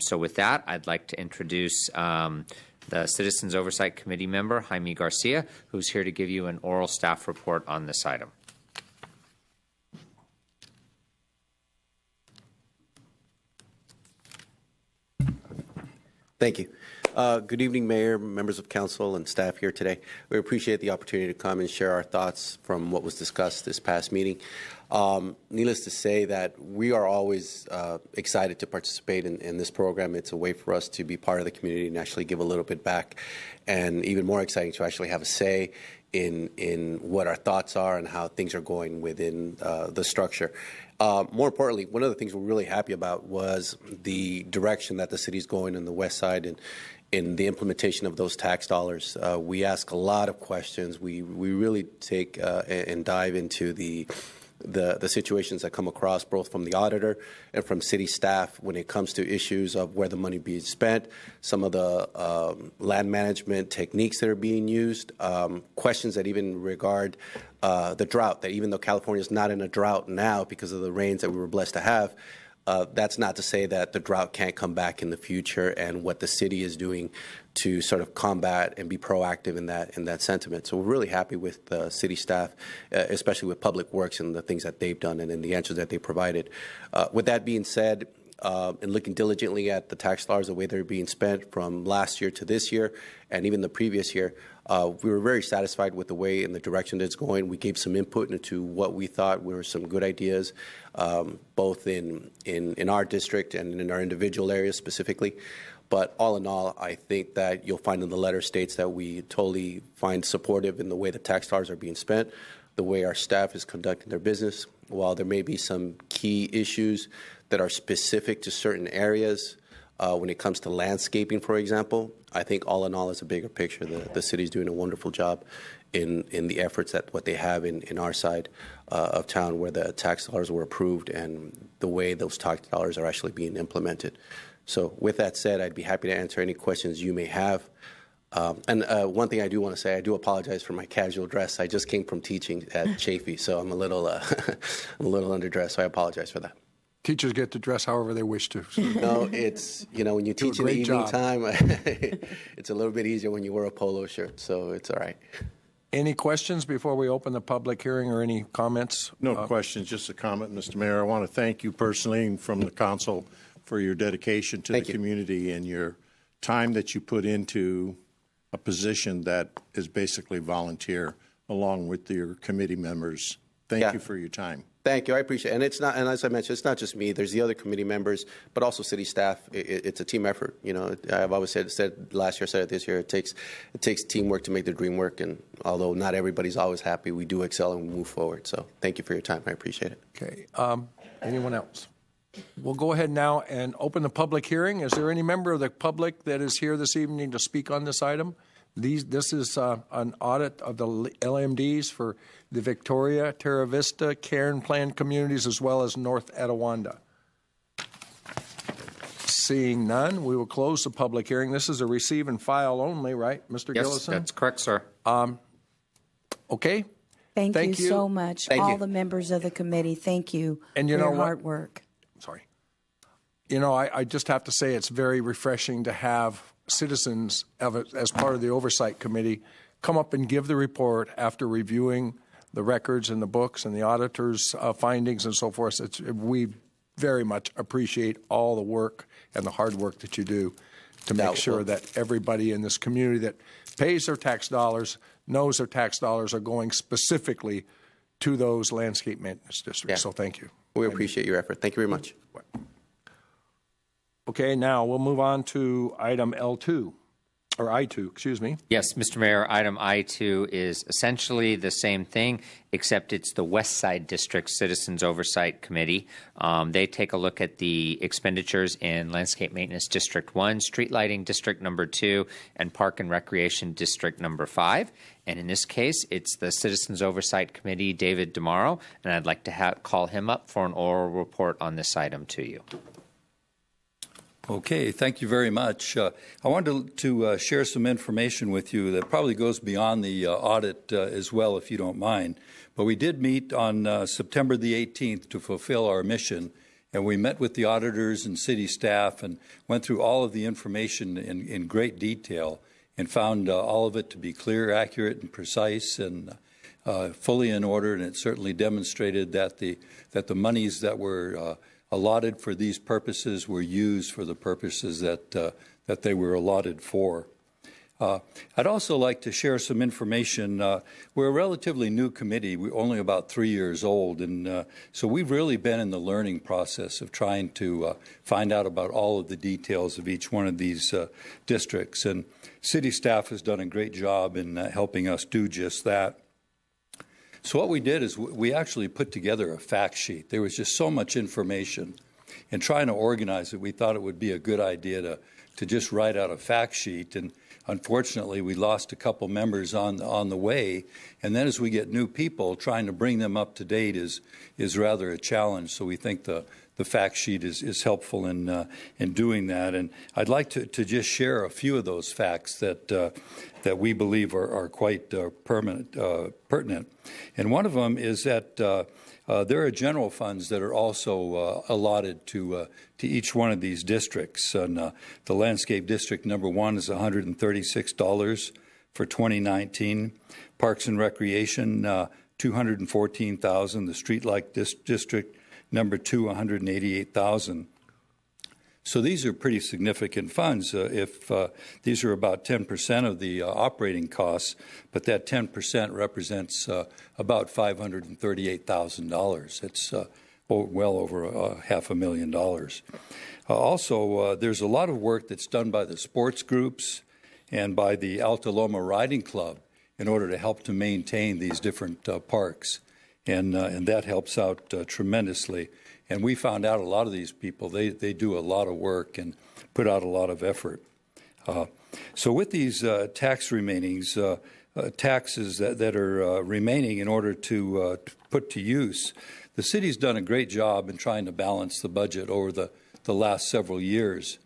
So with that, I'd like to introduce the Citizens Oversight Committee member, Jaime Garcia, who's here to give you an oral staff report on this item. Thank you. Good evening, Mayor, members of Council, and staff here today. We appreciate the opportunity to come and share our thoughts from what was discussed this past meeting. Needless to say that we are always excited to participate in this program. It's a way for us to be part of the community and actually give a little bit back, and even more exciting to actually have a say in what our thoughts are and how things are going within the structure. More importantly, one of the things we're really happy about was the direction that the city's going on the west side and in the implementation of those tax dollars. We ask a lot of questions. We really take and dive into the situations that come across both from the auditor and from city staff when it comes to issues of where the money being spent, some of the land management techniques that are being used, questions that even regard the drought, that even though California is not in a drought now because of the rains that we were blessed to have, that's not to say that the drought can't come back in the future, and what the city is doing to sort of combat and be proactive in that sentiment. So we're really happy with the city staff, especially with Public Works and the things that they've done and the answers that they provided. With that being said, and looking diligently at the tax dollars, the way they're being spent from last year to this year and even the previous year, we were very satisfied with the way and the direction that it's going. We gave some input into what we thought were some good ideas, both in our district and in our individual areas specifically. But all in all, I think that you'll find in the letter states that we totally find supportive in the way the tax dollars are being spent, the way our staff is conducting their business. While there may be some key issues that are specific to certain areas, when it comes to landscaping, for example, I think all in all, as a bigger picture, the city's doing a wonderful job in the efforts that what they have in our side of town where the tax dollars were approved and the way those tax dollars are actually being implemented. So with that said, I'd be happy to answer any questions you may have. And one thing I do want to say, I do apologize for my casual dress. I just came from teaching at Chafee, so I'm a little underdressed, so I apologize for that. Teachers get to dress however they wish to. So. No, it's, when you teach in the evening time, it's a little bit easier when you wear a polo shirt, so it's all right. Any questions before we open the public hearing or any comments? No questions, just a comment, Mr. Mayor. I want to thank you personally and from the council for your dedication to the community and your time that you put into a position that is basically volunteer along with your committee members. Thank you for your time. Thank you. I appreciate it. And it's not, and as I mentioned, it's not just me. There's the other committee members, but also city staff. It's a team effort. You know, I've always said last year, said it this year. It takes teamwork to make the dream work. And although not everybody's always happy, we do excel and we move forward. So thank you for your time. I appreciate it. Okay. Anyone else? We'll go ahead now and open the public hearing. Is there any member of the public that is here this evening to speak on this item? This is an audit of the LMDs for the Victoria, Terra Vista, Cairn Plan communities, as well as North Etiwanda. Seeing none, we will close the public hearing. This is a receive and file only, right, Mr. Yes, Gillison? that's correct, sir. Okay. Thank you so much, Thank all you. the members of the committee. Thank you And you for know your what? hard work. Sorry. You know, I just have to say it's very refreshing to have citizens as part of the oversight committee come up and give the report after reviewing the records and the books and the auditor's findings and so forth. We very much appreciate all the work and the hard work that you do to make sure that everybody in this community that pays their tax dollars knows their tax dollars are going specifically to those landscape maintenance districts. So thank you. We appreciate your effort. Thank you very much. Okay, now we'll move on to item L2, or I2, excuse me. Yes, Mr. Mayor, item I2 is essentially the same thing, except it's the West Side District Citizens Oversight Committee. They take a look at the expenditures in Landscape Maintenance District 1, Street Lighting District Number 2, and Park and Recreation District Number 5. And in this case, it's the Citizens Oversight Committee, David DeMauro, and I'd like to call him up for an oral report on this item to you. Okay, thank you very much. I wanted to share some information with you that probably goes beyond the audit as well, if you don't mind. But we did meet on September the 18th to fulfill our mission, and we met with the auditors and city staff and went through all of the information in great detail and found all of it to be clear, accurate, and precise and fully in order. And it certainly demonstrated that the monies that were allotted for these purposes were used for the purposes that they were allotted for. I'd also like to share some information. We're a relatively new committee. We're only about 3 years old, and so we've really been in the learning process of trying to find out about all of the details of each one of these districts. And city staff has done a great job in helping us do just that. So what we did is we actually put together a fact sheet. There was just so much information. And trying to organize it, we thought it would be a good idea to just write out a fact sheet. And unfortunately, we lost a couple members on the way. And then as we get new people, trying to bring them up to date is rather a challenge. So we think the fact sheet is helpful in doing that. And I'd like to just share a few of those facts that we believe are quite pertinent. And one of them is that there are general funds that are also allotted to each one of these districts. And the Landscape District Number 1 is $136 for 2019. Parks and Recreation, $214,000. The Street Light District Number 2, $188,000. So these are pretty significant funds. If these are about 10% of the operating costs, but that 10% represents about $538,000. It's well over $500,000. Also, there's a lot of work that's done by the sports groups and by the Alta Loma Riding Club in order to help to maintain these different parks, and that helps out tremendously. And we found out a lot of these people, they do a lot of work and put out a lot of effort. So with these tax remainings, taxes that are remaining in order to put to use, the city's done a great job in trying to balance the budget over the last several years.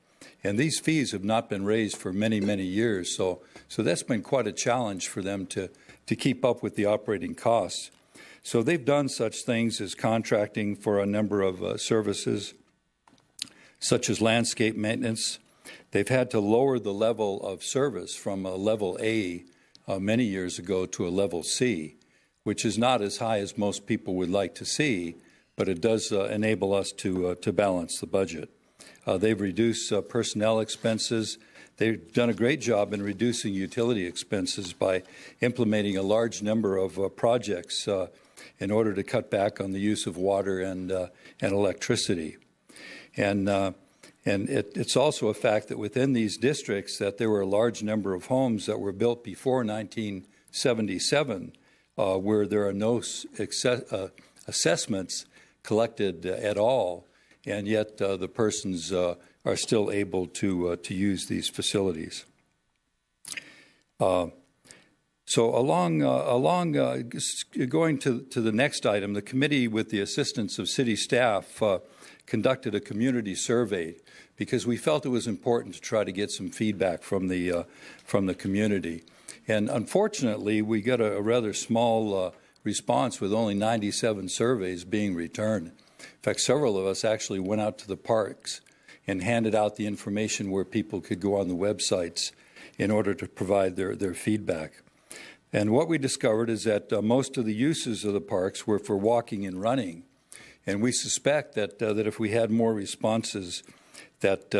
And these fees have not been raised for many, many years. So that's been quite a challenge for them to keep up with the operating costs. So they've done such things as contracting for a number of services, such as landscape maintenance. They've had to lower the level of service from a level A many years ago to a level C, which is not as high as most people would like to see, but it does enable us to balance the budget. They've reduced personnel expenses. They've done a great job in reducing utility expenses by implementing a large number of projects in order to cut back on the use of water and electricity. And it's also a fact that within these districts that there were a large number of homes that were built before 1977 where there are no assessments collected at all, and yet the persons are still able to use these facilities. So going to the next item, the committee, with the assistance of city staff, conducted a community survey because we felt it was important to try to get some feedback from the community. And unfortunately, we got a rather small response with only 97 surveys being returned. In fact, several of us actually went out to the parks and handed out the information where people could go on the websites in order to provide their feedback. And what we discovered is that most of the uses of the parks were for walking and running. And we suspect that if we had more responses, that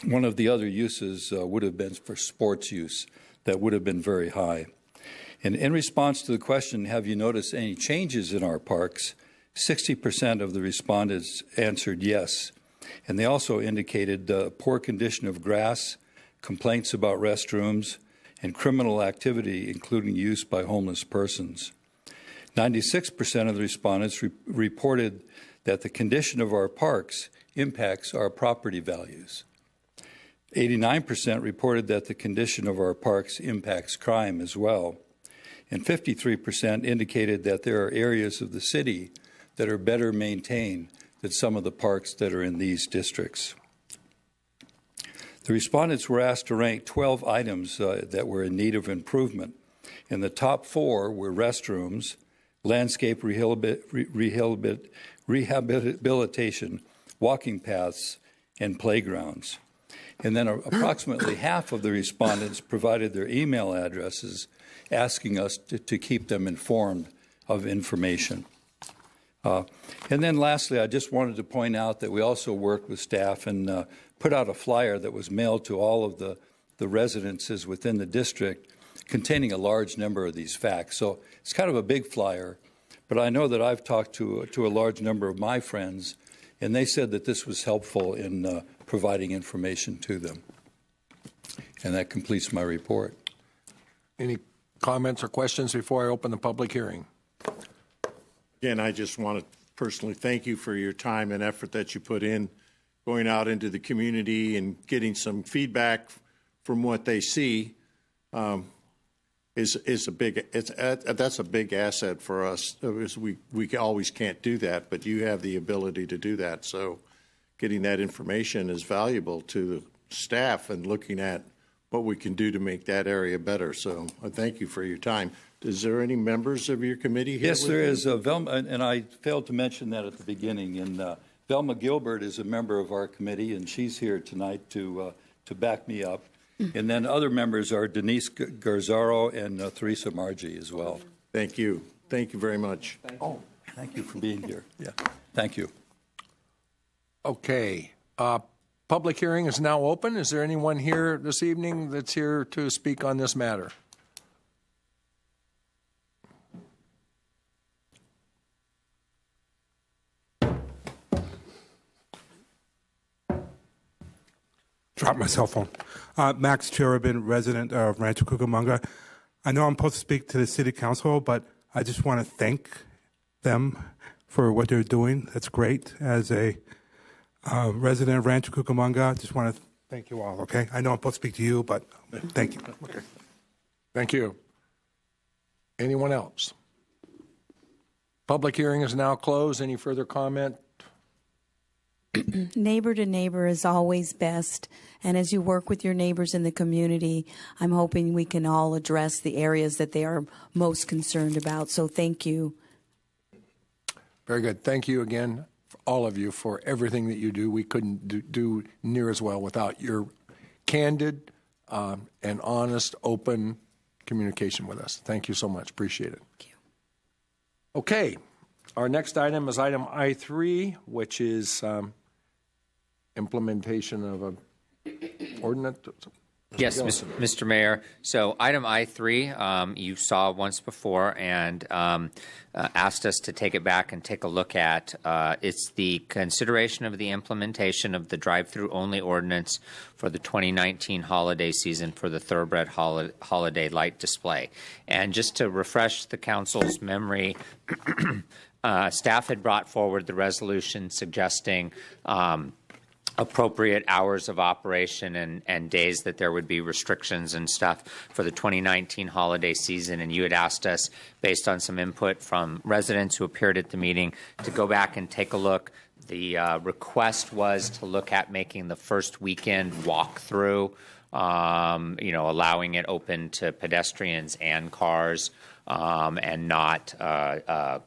one of the other uses would have been for sports use that would have been very high. And in response to the question, have you noticed any changes in our parks, 60% of the respondents answered yes. And they also indicated poor condition of grass, complaints about restrooms, and criminal activity, including use by homeless persons. 96% of the respondents reported that the condition of our parks impacts our property values. 89% reported that the condition of our parks impacts crime as well. And 53% indicated that there are areas of the city that are better maintained than some of the parks that are in these districts. The respondents were asked to rank 12 items that were in need of improvement. And the top 4 were restrooms, landscape rehabilitation, walking paths, and playgrounds. And then approximately half of the respondents provided their email addresses, asking us to keep them informed of information. And then lastly, I just wanted to point out that we also worked with staff and put out a flyer that was mailed to all of the residences within the district containing a large number of these facts. So it's kind of a big flyer, but I know that I've talked to a large number of my friends, and they said that this was helpful in providing information to them. And that completes my report. Any comments or questions before I open the public hearing? Again, I just want to personally thank you for your time and effort that you put in going out into the community and getting some feedback from what they see. That's a big asset for us. We always can't do that, but you have the ability to do that. So getting that information is valuable to the staff and looking at what we can do to make that area better. So I thank you for your time. Is there any members of your committee here? Yes, there is. Velma, and I failed to mention that at the beginning. And Velma Gilbert is a member of our committee, and she's here tonight to back me up. And then other members are Denise Garzaro and Theresa Margie as well. Thank you. Thank you very much. Thank you for being here. Yeah, thank you. Okay. Public hearing is now open. Is there anyone here this evening that's here to speak on this matter? Drop my cell phone. Max Cherubin, resident of Rancho Cucamonga. I know I'm supposed to speak to the city council, but I just want to thank them for what they're doing. That's great. As a resident of Rancho Cucamonga, I just want to thank you all, okay? I know I'm supposed to speak to you, but thank you. Okay. Thank you. Anyone else? Public hearing is now closed. Any further comment? Neighbor to neighbor is always best. And as you work with your neighbors in the community, I'm hoping we can all address the areas that they are most concerned about. So thank you. Very good. Thank you again, all of you, for everything that you do. We couldn't do near as well without your candid and honest, open communication with us. Thank you so much. Appreciate it. Thank you. Okay. Our next item is item I3, which is implementation of an ordinance. Yes, Mr. Mayor. So item I3, you saw once before and asked us to take it back and take a look at. It's the consideration of the implementation of the drive-through only ordinance for the 2019 holiday season for the thoroughbred holiday light display. And just to refresh the council's memory, staff had brought forward the resolution suggesting appropriate hours of operation and days that there would be restrictions and stuff for the 2019 holiday season. And you had asked us, based on some input from residents who appeared at the meeting, to go back and take a look. The request was to look at making the first weekend walkthrough, allowing it open to pedestrians and cars. And not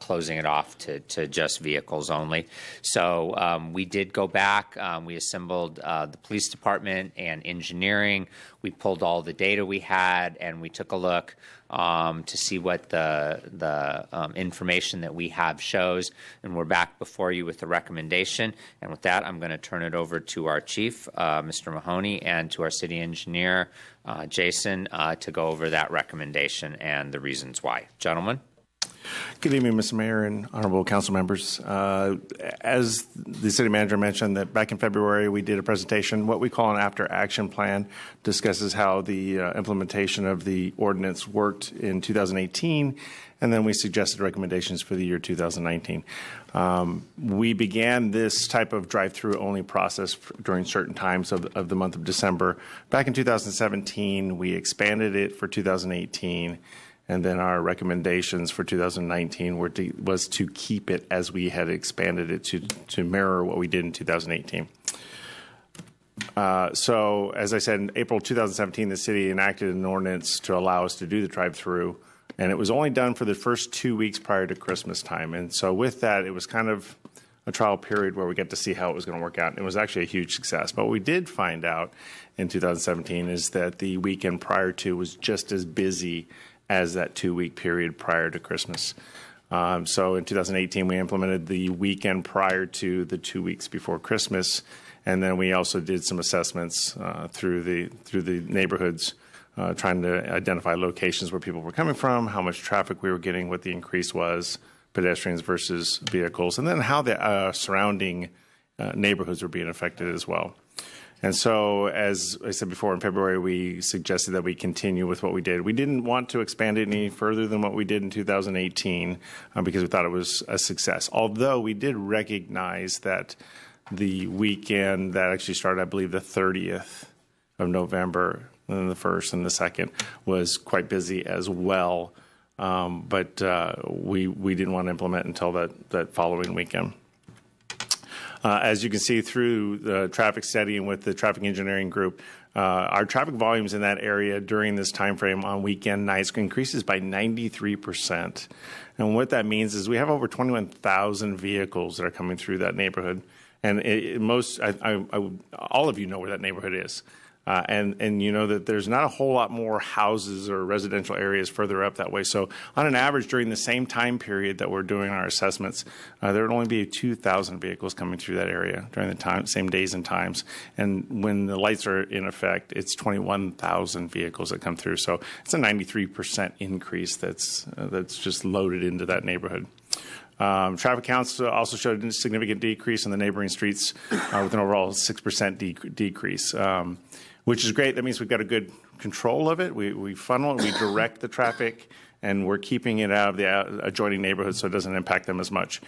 closing it off to just vehicles only. So we did go back. We assembled the police department and engineering. We pulled all the data we had, and we took a look to see what the information that we have shows. And we're back before you with the recommendation. And with that, I'm going to turn it over to our chief, Mr. Mahoney, and to our city engineer, Jason, to go over that recommendation and the reasons why. Gentlemen. Good evening, Mr. Mayor and honorable council members. As the city manager mentioned, that back in February we did a presentation. What we call an after action plan discusses how the implementation of the ordinance worked in 2018, and then we suggested recommendations for the year 2019. We began this type of drive-through only process during certain times of the month of December. Back in 2017, we expanded it for 2018. And then our recommendations for 2019 was to keep it as we had expanded it to mirror what we did in 2018. So, as I said, in April 2017, the city enacted an ordinance to allow us to do the drive-through, and it was only done for the first 2 weeks prior to Christmas time. And so with that, it was kind of a trial period where we get to see how it was going to work out. And it was actually a huge success. But what we did find out in 2017 is that the weekend prior to was just as busy as that 2 week period prior to Christmas. So in 2018, we implemented the weekend prior to the 2 weeks before Christmas, and then we also did some assessments through the neighborhoods, trying to identify locations where people were coming from, how much traffic we were getting, what the increase was, pedestrians versus vehicles, and then how the surrounding neighborhoods were being affected as well. And so, as I said before, in February, we suggested that we continue with what we did. We didn't want to expand it any further than what we did in 2018 because we thought it was a success. Although we did recognize that the weekend that actually started, I believe, the 30th of November, and then the 1st and the 2nd, was quite busy as well. But we didn't want to implement until that following weekend. As you can see through the traffic study and with the traffic engineering group, our traffic volumes in that area during this time frame on weekend nights increases by 93%. And what that means is we have over 21,000 vehicles that are coming through that neighborhood. And all of you know where that neighborhood is. And you know that there's not a whole lot more houses or residential areas further up that way. So on an average, during the same time period that we're doing our assessments, there would only be 2,000 vehicles coming through that area during the same days and times. And when the lights are in effect, it's 21,000 vehicles that come through. So it's a 93% increase that's just loaded into that neighborhood. Traffic counts also showed a significant decrease in the neighboring streets with an overall 6% decrease. Which is great. That means we've got a good control of it. We funnel it, we direct the traffic, and we're keeping it out of the adjoining neighborhoods so it doesn't impact them as much.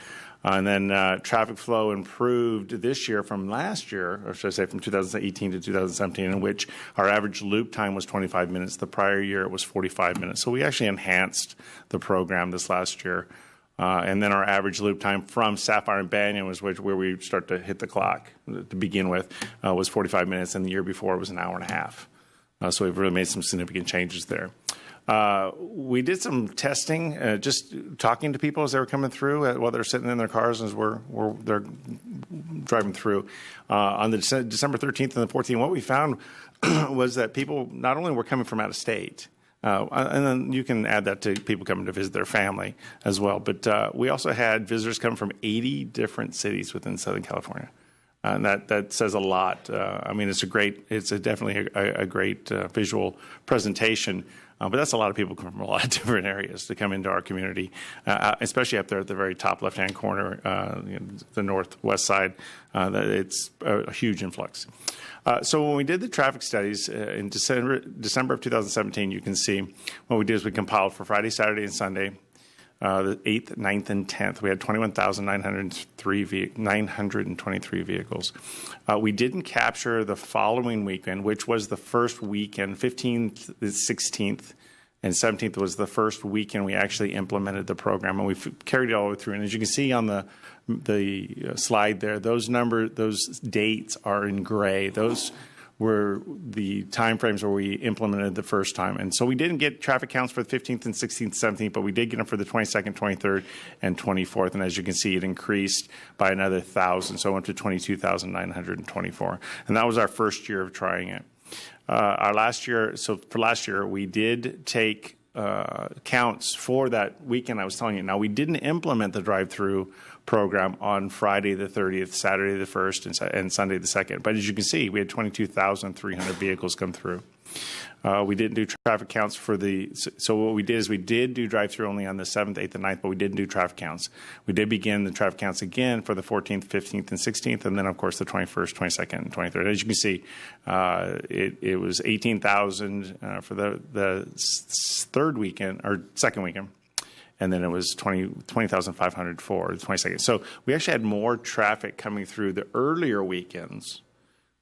And then traffic flow improved this year from last year, or should I say from 2018 to 2017, in which our average loop time was 25 minutes. The prior year it was 45 minutes. So we actually enhanced the program this last year. And then our average loop time from Sapphire and Banyan was where we start to hit the clock to begin with, was 45 minutes, and the year before it was an hour and a half. So we've really made some significant changes there. We did some testing, just talking to people as they were coming through while they're sitting in their cars as they're driving through. On the December 13th and the 14th, what we found was that people not only were coming from out of state, and then you can add that to people coming to visit their family as well. But we also had visitors come from 80 different cities within Southern California. And that says a lot. I mean, it's definitely a great visual presentation. But that's a lot of people come from a lot of different areas to come into our community, especially up there at the very top left-hand corner, the northwest side. It's a huge influx. So when we did the traffic studies in December of 2017, you can see what we did is we compiled for Friday, Saturday, and Sunday, the 8th, 9th, and 10th. We had 21,923 vehicles. We didn't capture the following weekend, which was the first weekend, 15th, 16th, and 17th was the first weekend we actually implemented the program, and we've carried it all the way through. And as you can see on the slide there, those dates are in gray. Those were the time frames where we implemented the first time. And so we didn't get traffic counts for the 15th and 16th, 17th, but we did get them for the 22nd, 23rd, and 24th. And as you can see, it increased by another 1,000, so it went to 22,924. And that was our first year of trying it. For last year, we did take counts for that weekend I was telling you. Now, we didn't implement the drive-through program on Friday the 30th, Saturday the 1st, and Sunday the 2nd. But as you can see, we had 22,300 vehicles come through. We didn't do traffic counts for so what we did is we did do drive-through only on the 7th, 8th, and 9th, but we didn't do traffic counts. We did begin the traffic counts again for the 14th, 15th, and 16th, and then, of course, the 21st, 22nd, and 23rd. As you can see, it was 18,000 for the third weekend, or second weekend, and then it was 20,500 for the 22nd. So we actually had more traffic coming through the earlier weekends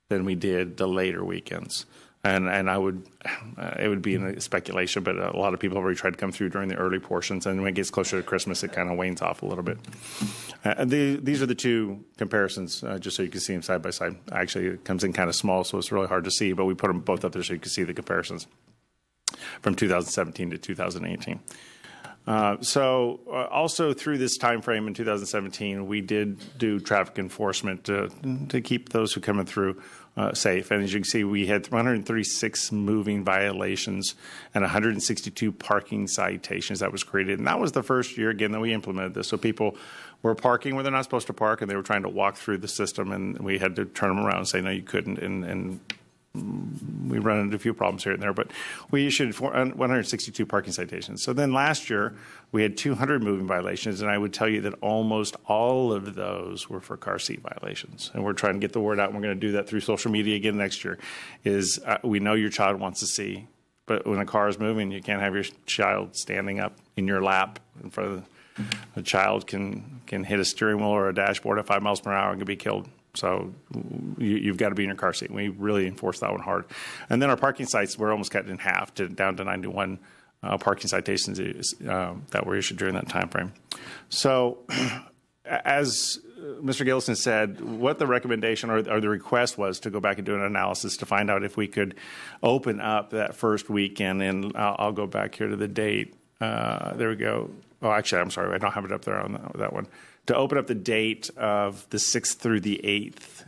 than we did the later weekends. And it would be in speculation, but a lot of people have already tried to come through during the early portions, and when it gets closer to Christmas, it kind of wanes off a little bit. These are the two comparisons, just so you can see them side by side. Actually, it comes in kind of small, so it's really hard to see, but we put them both up there so you can see the comparisons from 2017 to 2018. Also through this time frame in 2017, we did do traffic enforcement to keep those who are coming through safe. And as you can see, we had 136 moving violations and 162 parking citations that was created. And that was the first year, again, that we implemented this. So people were parking where they're not supposed to park, and they were trying to walk through the system, and we had to turn them around and say, no, you couldn't. And we run into a few problems here and there, but we issued 162 parking citations. So then last year, we had 200 moving violations, and I would tell you that almost all of those were for car seat violations. And we're trying to get the word out, and we're going to do that through social media again next year, we know your child wants to see, but when a car is moving, you can't have your child standing up in your lap in front of a child can hit a steering wheel or a dashboard at 5 miles per hour and can be killed. So you've got to be in your car seat. We really enforced that one hard. And then our parking sites were almost cut in half down to 91 parking citations that were issued during that time frame. So as Mr. Gillison said, what the recommendation or the request was to go back and do an analysis to find out if we could open up that first weekend. And I'll go back here to the date. There we go. Oh, actually, I'm sorry. I don't have it up there on that one. To open up the date of the 6th through the 8th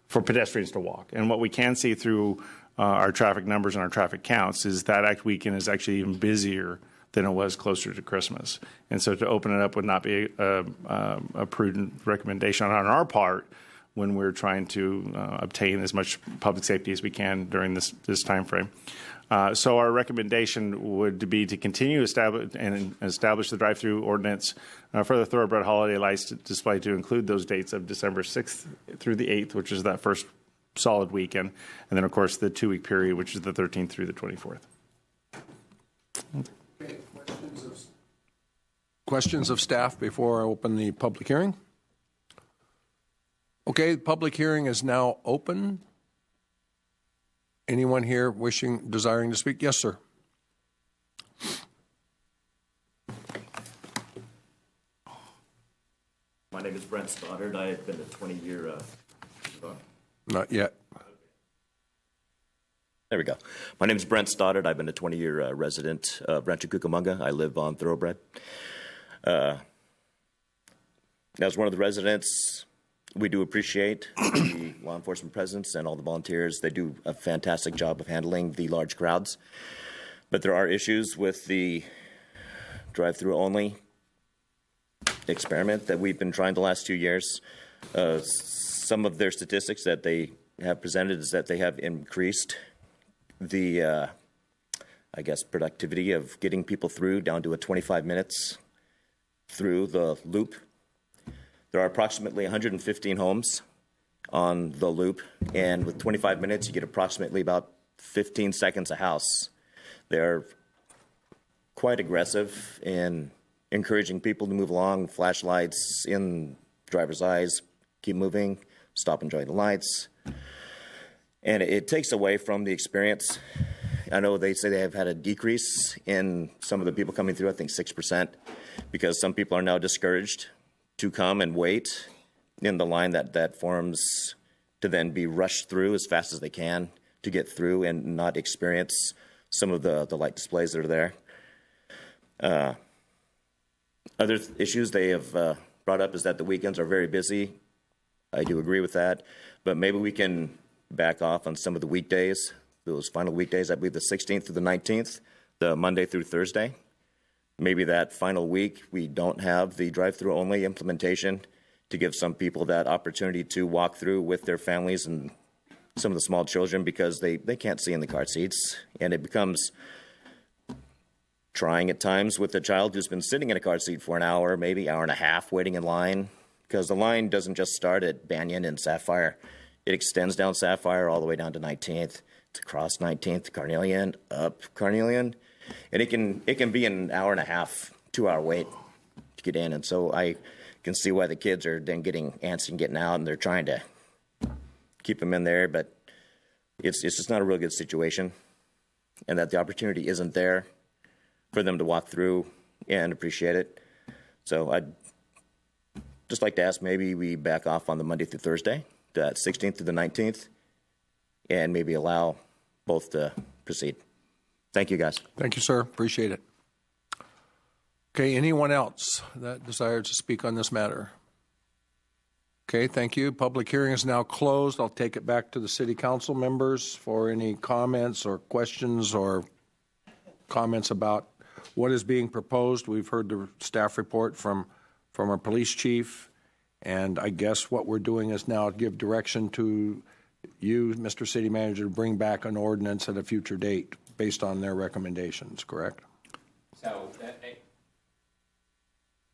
for pedestrians to walk. And what we can see through our traffic numbers and our traffic counts is that weekend is actually even busier than it was closer to Christmas. And so to open it up would not be a prudent recommendation on our part when we're trying to obtain as much public safety as we can during this time frame. So our recommendation would be to continue establish the drive-through ordinance for the thoroughbred holiday lights display to include those dates of December 6th through the 8th, which is that first solid weekend, and then, of course, the 2-week period, which is the 13th through the 24th. Okay, questions of staff before I open the public hearing? Okay, the public hearing is now open. Anyone here desiring to speak? Yes, sir. My name is Brent Stoddard. I have been a 20-year... Not yet. There we go. My name is Brent Stoddard. I've been a 20-year resident of Rancho Cucamonga. I live on Thoroughbred. As one of the residents, we do appreciate the law enforcement presence and all the volunteers. They do a fantastic job of handling the large crowds. But there are issues with the drive-through only experiment that we've been trying the last 2 years. some of their statistics that they have presented is that they have increased the, productivity of getting people through down to a 25 minutes through the loop. There are approximately 115 homes on the loop, and with 25 minutes, you get approximately about 15 seconds a house. They're quite aggressive in encouraging people to move along, flashlights in driver's eyes, keep moving, stop enjoying the lights. And it takes away from the experience. I know they say they have had a decrease in some of the people coming through, I think 6%, because some people are now discouraged to come and wait in the line that forms to then be rushed through as fast as they can to get through and not experience some of the light displays that are there. Other issues they have brought up is that the weekends are very busy. I do agree with that, but maybe we can back off on some of the weekdays, those final weekdays, I believe the 16th through the 19th, the Monday through Thursday. Maybe that final week we don't have the drive-through only implementation to give some people that opportunity to walk through with their families and some of the small children because they can't see in the car seats, and it becomes trying at times with a child who's been sitting in a car seat for an hour, maybe hour and a half, waiting in line, because the line doesn't just start at Banyan and Sapphire. It extends down Sapphire all the way down to 19th, to cross 19th, Carnelian, up Carnelian, and it can be an hour and a half, 2-hour wait to get in. And so I can see why the kids are then getting antsy and getting out, and they're trying to keep them in there, but it's just not a real good situation, and that the opportunity isn't there for them to walk through and appreciate it. So I'd just like to ask maybe we back off on the Monday through Thursday, that 16th through the 19th, and maybe allow both to proceed. Thank you, guys. Thank you, sir. Appreciate it. Okay, anyone else that desires to speak on this matter? Okay, thank you. Public hearing is now closed. I'll take it back to the city council members for any comments or questions or comments about what is being proposed. We've heard the staff report from our police chief, and I guess what we're doing is now give direction to you, Mr. City Manager, to bring back an ordinance at a future date based on their recommendations, correct? So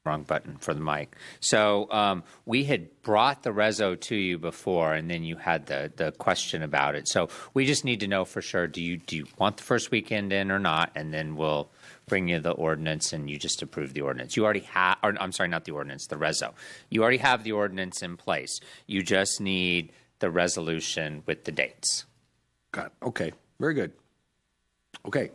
wrong button for the mic. So we had brought the reso to you before, and then you had the question about it. So we just need to know for sure, do you want the first weekend in or not? And then we'll bring you the ordinance, and you just approve the ordinance. You already have, or I'm sorry, not the ordinance, the reso. You already have the ordinance in place. You just need the resolution with the dates. Got it. Okay, very good. Okay.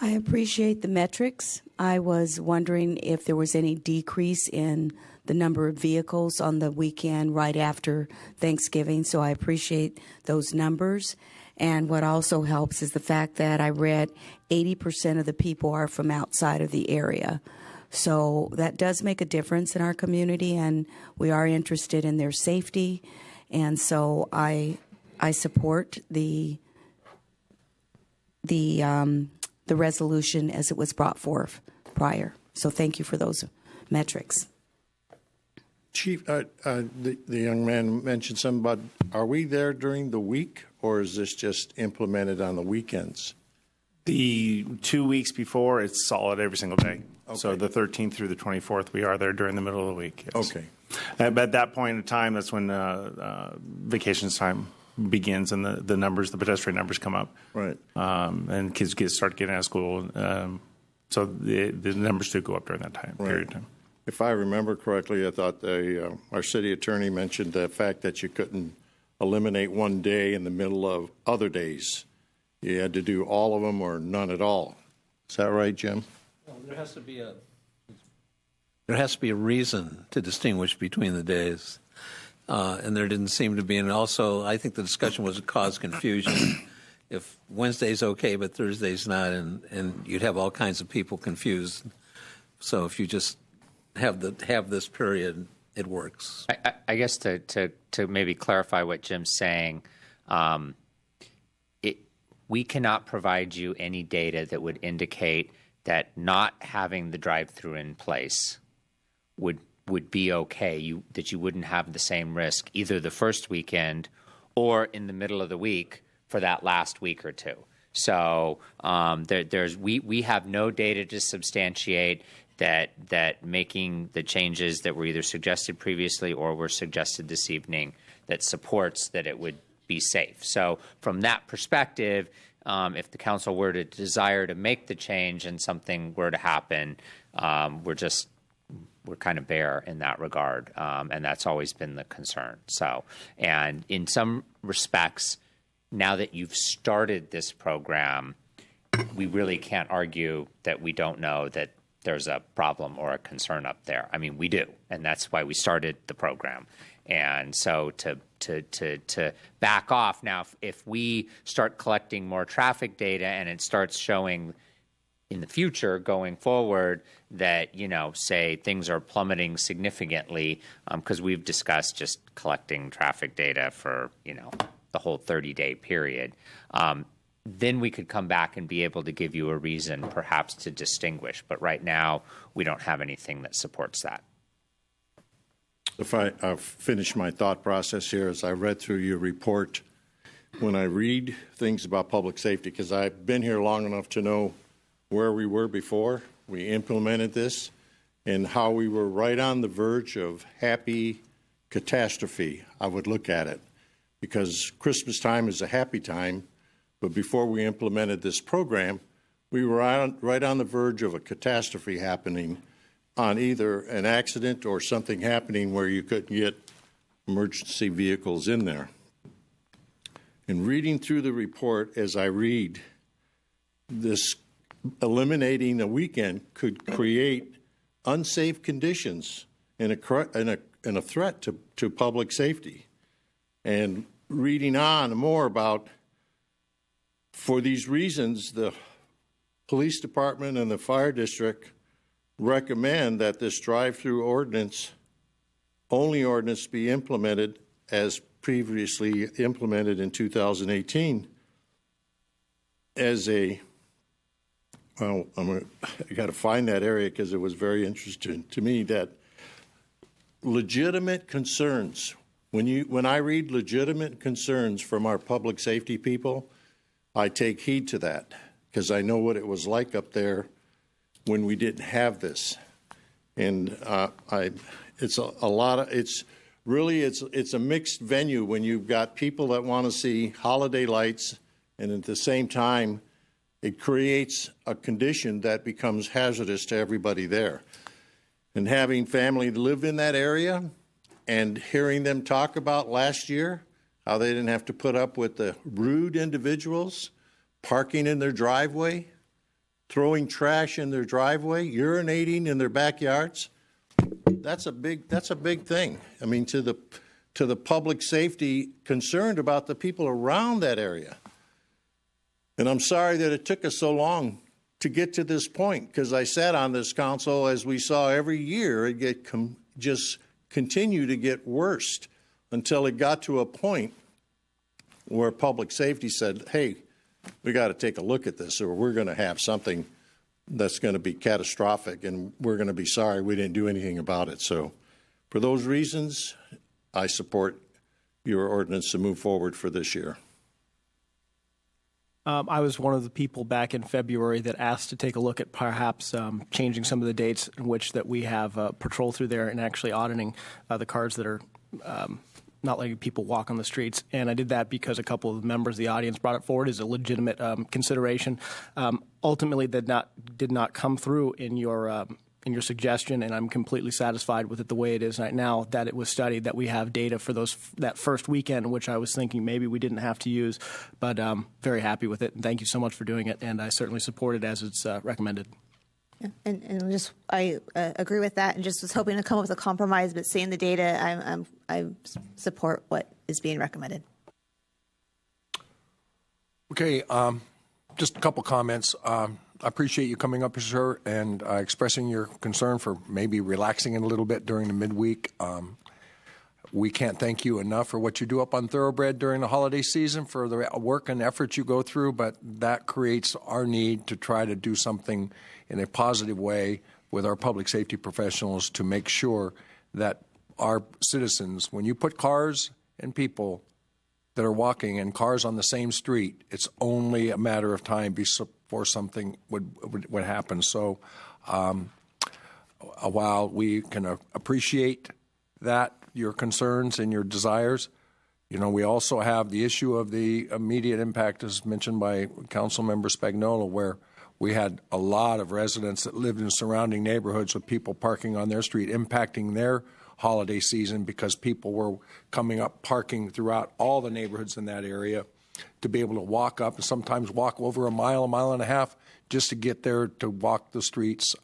I appreciate the metrics. I was wondering if there was any decrease in the number of vehicles on the weekend right after Thanksgiving, so I appreciate those numbers. And what also helps is the fact that I read 80% of the people are from outside of the area. So that does make a difference in our community, and we are interested in their safety. And so I support the resolution as it was brought forth prior. So thank you for those metrics. Chief, the young man mentioned something about, are we there during the week, or is this just implemented on the weekends? The 2 weeks before, it's solid every single day. Okay. So the 13th through the 24th, we are there during the middle of the week. Yes. Okay. But at that point in time, that's when vacations time begins and the numbers, the pedestrian numbers come up. Right. And kids start getting out of school. So the numbers do go up during that time period of time. If I remember correctly, I thought our city attorney mentioned the fact that you couldn't eliminate one day in the middle of other days. You had to do all of them or none at all. Is that right, Jim? Well, there has to be a reason to distinguish between the days, and there didn't seem to be. And also, I think the discussion was to cause confusion. If Wednesday's okay, but Thursday's not, and you'd have all kinds of people confused. So if you just have this period, it works. I guess to maybe clarify what Jim's saying, we cannot provide you any data that would indicate that not having the drive-through in place would would be okay, that you wouldn't have the same risk either the first weekend or in the middle of the week for that last week or two. So we have no data to substantiate that making the changes that were either suggested previously or were suggested this evening that supports that it would be safe. So from that perspective, if the council were to desire to make the change and something were to happen, we're kind of bare in that regard, and that's always been the concern. So, and in some respects, now that you've started this program, we really can't argue that we don't know that there's a problem or a concern up there. I mean, we do, and that's why we started the program. And so to back off now, if we start collecting more traffic data and it starts showing in the future going forward that, say things are plummeting significantly, because we've discussed just collecting traffic data for, the whole 30-day period, then we could come back and be able to give you a reason perhaps to distinguish. But right now, we don't have anything that supports that. If I'll finish my thought process here as I read through your report, when I read things about public safety, because I've been here long enough to know where we were before we implemented this and how we were right on the verge of happy catastrophe, I would look at it. Because Christmas time is a happy time, but before we implemented this program, we were right on the verge of a catastrophe happening on either an accident or something happening where you couldn't get emergency vehicles in there. In reading through the report, as I read, this eliminating a weekend could create unsafe conditions and a threat to public safety. And reading on more about, for these reasons, the police department and the fire district recommend that this drive-through ordinance be implemented as previously implemented in 2018 as a, well, I got to find that area because it was very interesting to me, that legitimate concerns, when I read legitimate concerns from our public safety people, I take heed to that because I know what it was like up there when we didn't have this. And it's a mixed venue when you've got people that want to see holiday lights, and at the same time, it creates a condition that becomes hazardous to everybody there. And having family live in that area and hearing them talk about last year, how they didn't have to put up with the rude individuals parking in their driveway, throwing trash in their driveway, urinating in their backyards. That's a big thing. I mean, to the public safety concerned about the people around that area. And I'm sorry that it took us so long to get to this point, because I sat on this council as we saw every year it just continue to get worse until it got to a point where public safety said, hey, we got to take a look at this or we're going to have something that's going to be catastrophic and we're going to be sorry we didn't do anything about it. So for those reasons, I support your ordinance to move forward for this year. I was one of the people back in February that asked to take a look at perhaps changing some of the dates in which that we have patrol through there and actually auditing the cars that are not letting people walk on the streets. And I did that because a couple of members of the audience brought it forward as a legitimate consideration. Ultimately, that did not come through in your suggestion, and I'm completely satisfied with it the way it is right now, that it was studied, that we have data for that first weekend, which I was thinking maybe we didn't have to use, but very happy with it. And thank you so much for doing it, and I certainly support it as it's recommended. Yeah, and just I agree with that, and just was hoping to come up with a compromise. But seeing the data, I support what is being recommended. Okay, just a couple comments. I appreciate you coming up, sir, and expressing your concern for maybe relaxing it a little bit during the midweek. We can't thank you enough for what you do up on Thoroughbred during the holiday season, for the work and effort you go through, but that creates our need to try to do something in a positive way with our public safety professionals to make sure that our citizens, when you put cars and people that are walking and cars on the same street, it's only a matter of time before something would happen. So while we can appreciate that, your concerns and your desires, we also have the issue of the immediate impact, as mentioned by Councilmember Spagnola, where we had a lot of residents that lived in surrounding neighborhoods with people parking on their street, impacting their holiday season because people were coming up parking throughout all the neighborhoods in that area to be able to walk up and sometimes walk over a mile and a half just to get there to walk the streets.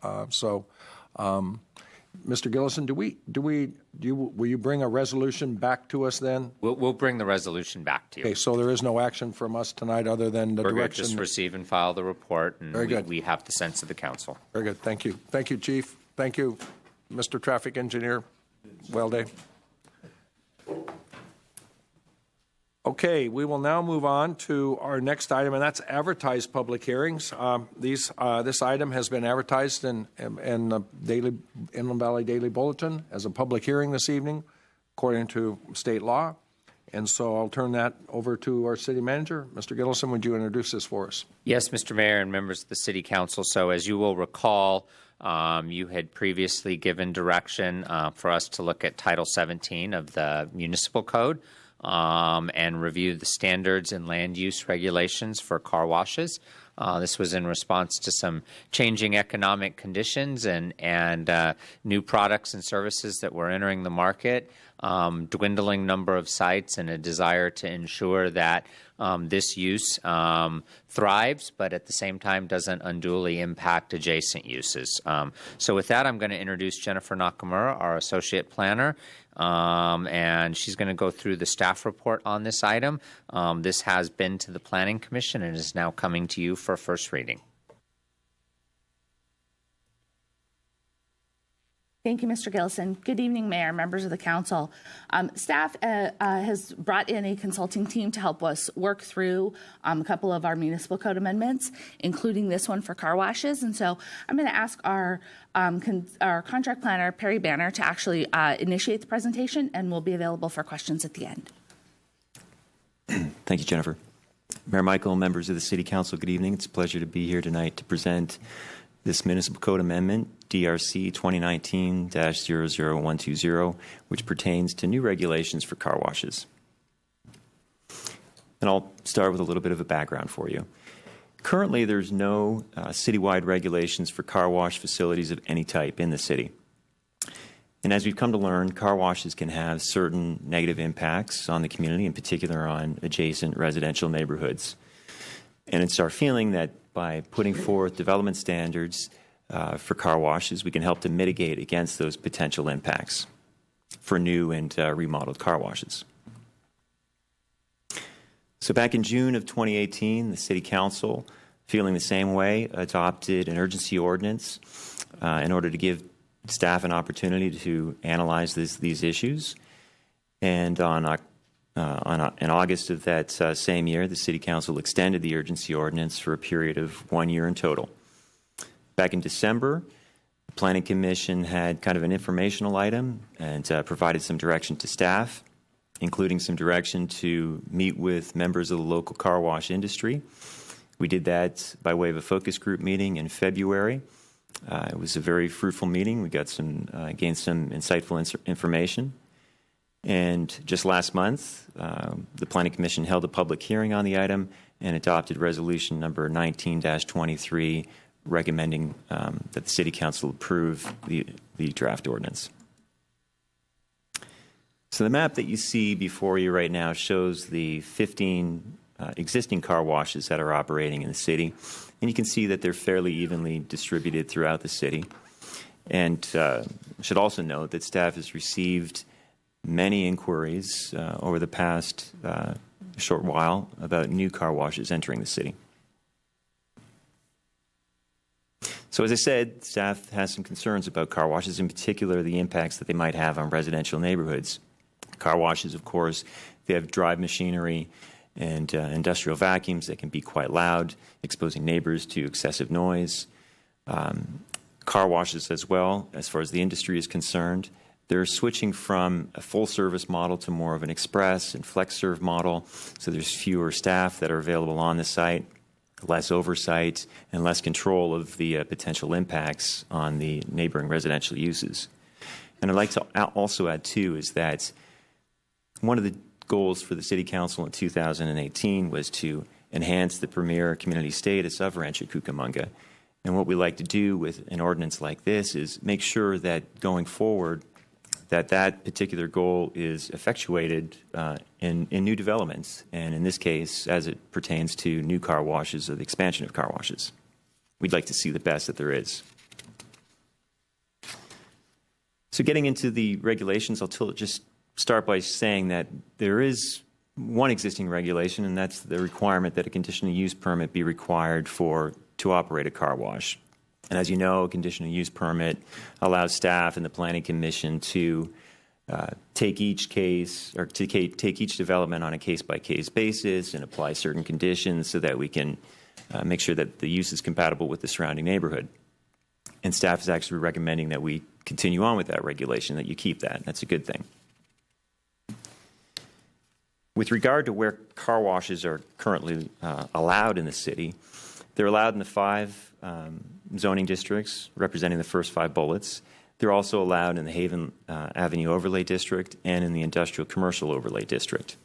Mr. Gillison, will you bring a resolution back to us then? We'll bring the resolution back to you. Okay, so there is no action from us tonight other than the We're direction. Good. Just receive and file the report, and Very good. We have the sense of the council. Very good. Thank you. Thank you, Chief. Thank you, Mr. Traffic Engineer. Well day. Okay, we will now move on to our next item, and that's advertised public hearings. This item has been advertised in the Inland Valley Daily Bulletin as a public hearing this evening, according to state law. And so I'll turn that over to our city manager. Mr. Gillison, would you introduce this for us? Yes, Mr. Mayor and members of the City Council. So as you will recall, you had previously given direction for us to look at Title 17 of the Municipal Code and review the standards and land use regulations for car washes. This was in response to some changing economic conditions and new products and services that were entering the market, dwindling number of sites, and a desire to ensure that this use thrives, but at the same time doesn't unduly impact adjacent uses. So with that, I'm going to introduce Jennifer Nakamura, our Associate Planner, and she's going to go through the staff report on this item. This has been to the Planning Commission and is now coming to you for first reading. Thank you, Mr. Gillison. Good evening, Mayor, members of the council. Staff has brought in a consulting team to help us work through a couple of our municipal code amendments, including this one for car washes. And so I'm going to ask our contract planner, Perry Banner, to actually initiate the presentation, and we'll be available for questions at the end. Thank you, Jennifer. Mayor Michael, members of the City Council, good evening. It's a pleasure to be here tonight to present this Municipal Code Amendment, DRC 2019-00120, which pertains to new regulations for car washes. And I'll start with a little bit of a background for you. Currently, there's no citywide regulations for car wash facilities of any type in the city. And as we've come to learn, car washes can have certain negative impacts on the community, in particular on adjacent residential neighborhoods. And it's our feeling that by putting forth development standards for car washes, we can help to mitigate against those potential impacts for new and remodeled car washes. So back in June of 2018, the City Council, feeling the same way, adopted an urgency ordinance in order to give staff an opportunity to analyze these issues. And in August of that same year, the City Council extended the urgency ordinance for a period of 1 year in total. Back in December, the Planning Commission had kind of an informational item and provided some direction to staff, including some direction to meet with members of the local car wash industry. We did that by way of a focus group meeting in February. It was a very fruitful meeting. We got gained some insightful information. And just last month, the Planning Commission held a public hearing on the item and adopted resolution number 19-23, recommending that the City Council approve the draft ordinance. So the map that you see before you right now shows the 15 existing car washes that are operating in the city. And you can see that they're fairly evenly distributed throughout the city. And I should also note that staff has received many inquiries over the past short while about new car washes entering the city. So as I said, staff has some concerns about car washes, in particular the impacts that they might have on residential neighborhoods. Car washes, of course, they have drive machinery and industrial vacuums that can be quite loud, exposing neighbors to excessive noise. Car washes as well, as far as the industry is concerned, They're switching from a full-service model to more of an express and flex-serve model, so there's fewer staff that are available on the site, less oversight, and less control of the potential impacts on the neighboring residential uses. And I'd like to also add, too, is that one of the goals for the City Council in 2018 was to enhance the premier community status of Rancho Cucamonga. And what we like to do with an ordinance like this is make sure that going forward that particular goal is effectuated in new developments, and in this case, as it pertains to new car washes or the expansion of car washes. We'd like to see the best that there is. So getting into the regulations, I'll just start by saying that there is one existing regulation, and that's the requirement that a conditional use permit be required to operate a car wash. And as you know, a conditional use permit allows staff and the Planning Commission to take each case or to take each development on a case-by-case basis and apply certain conditions so that we can make sure that the use is compatible with the surrounding neighborhood. And staff is actually recommending that we continue on with that regulation, that you keep that. That's a good thing. With regard to where car washes are currently allowed in the city, they're allowed in the 5 zoning districts representing the first 5 bullets. They're also allowed in the Haven Avenue Overlay District and in the Industrial Commercial Overlay District.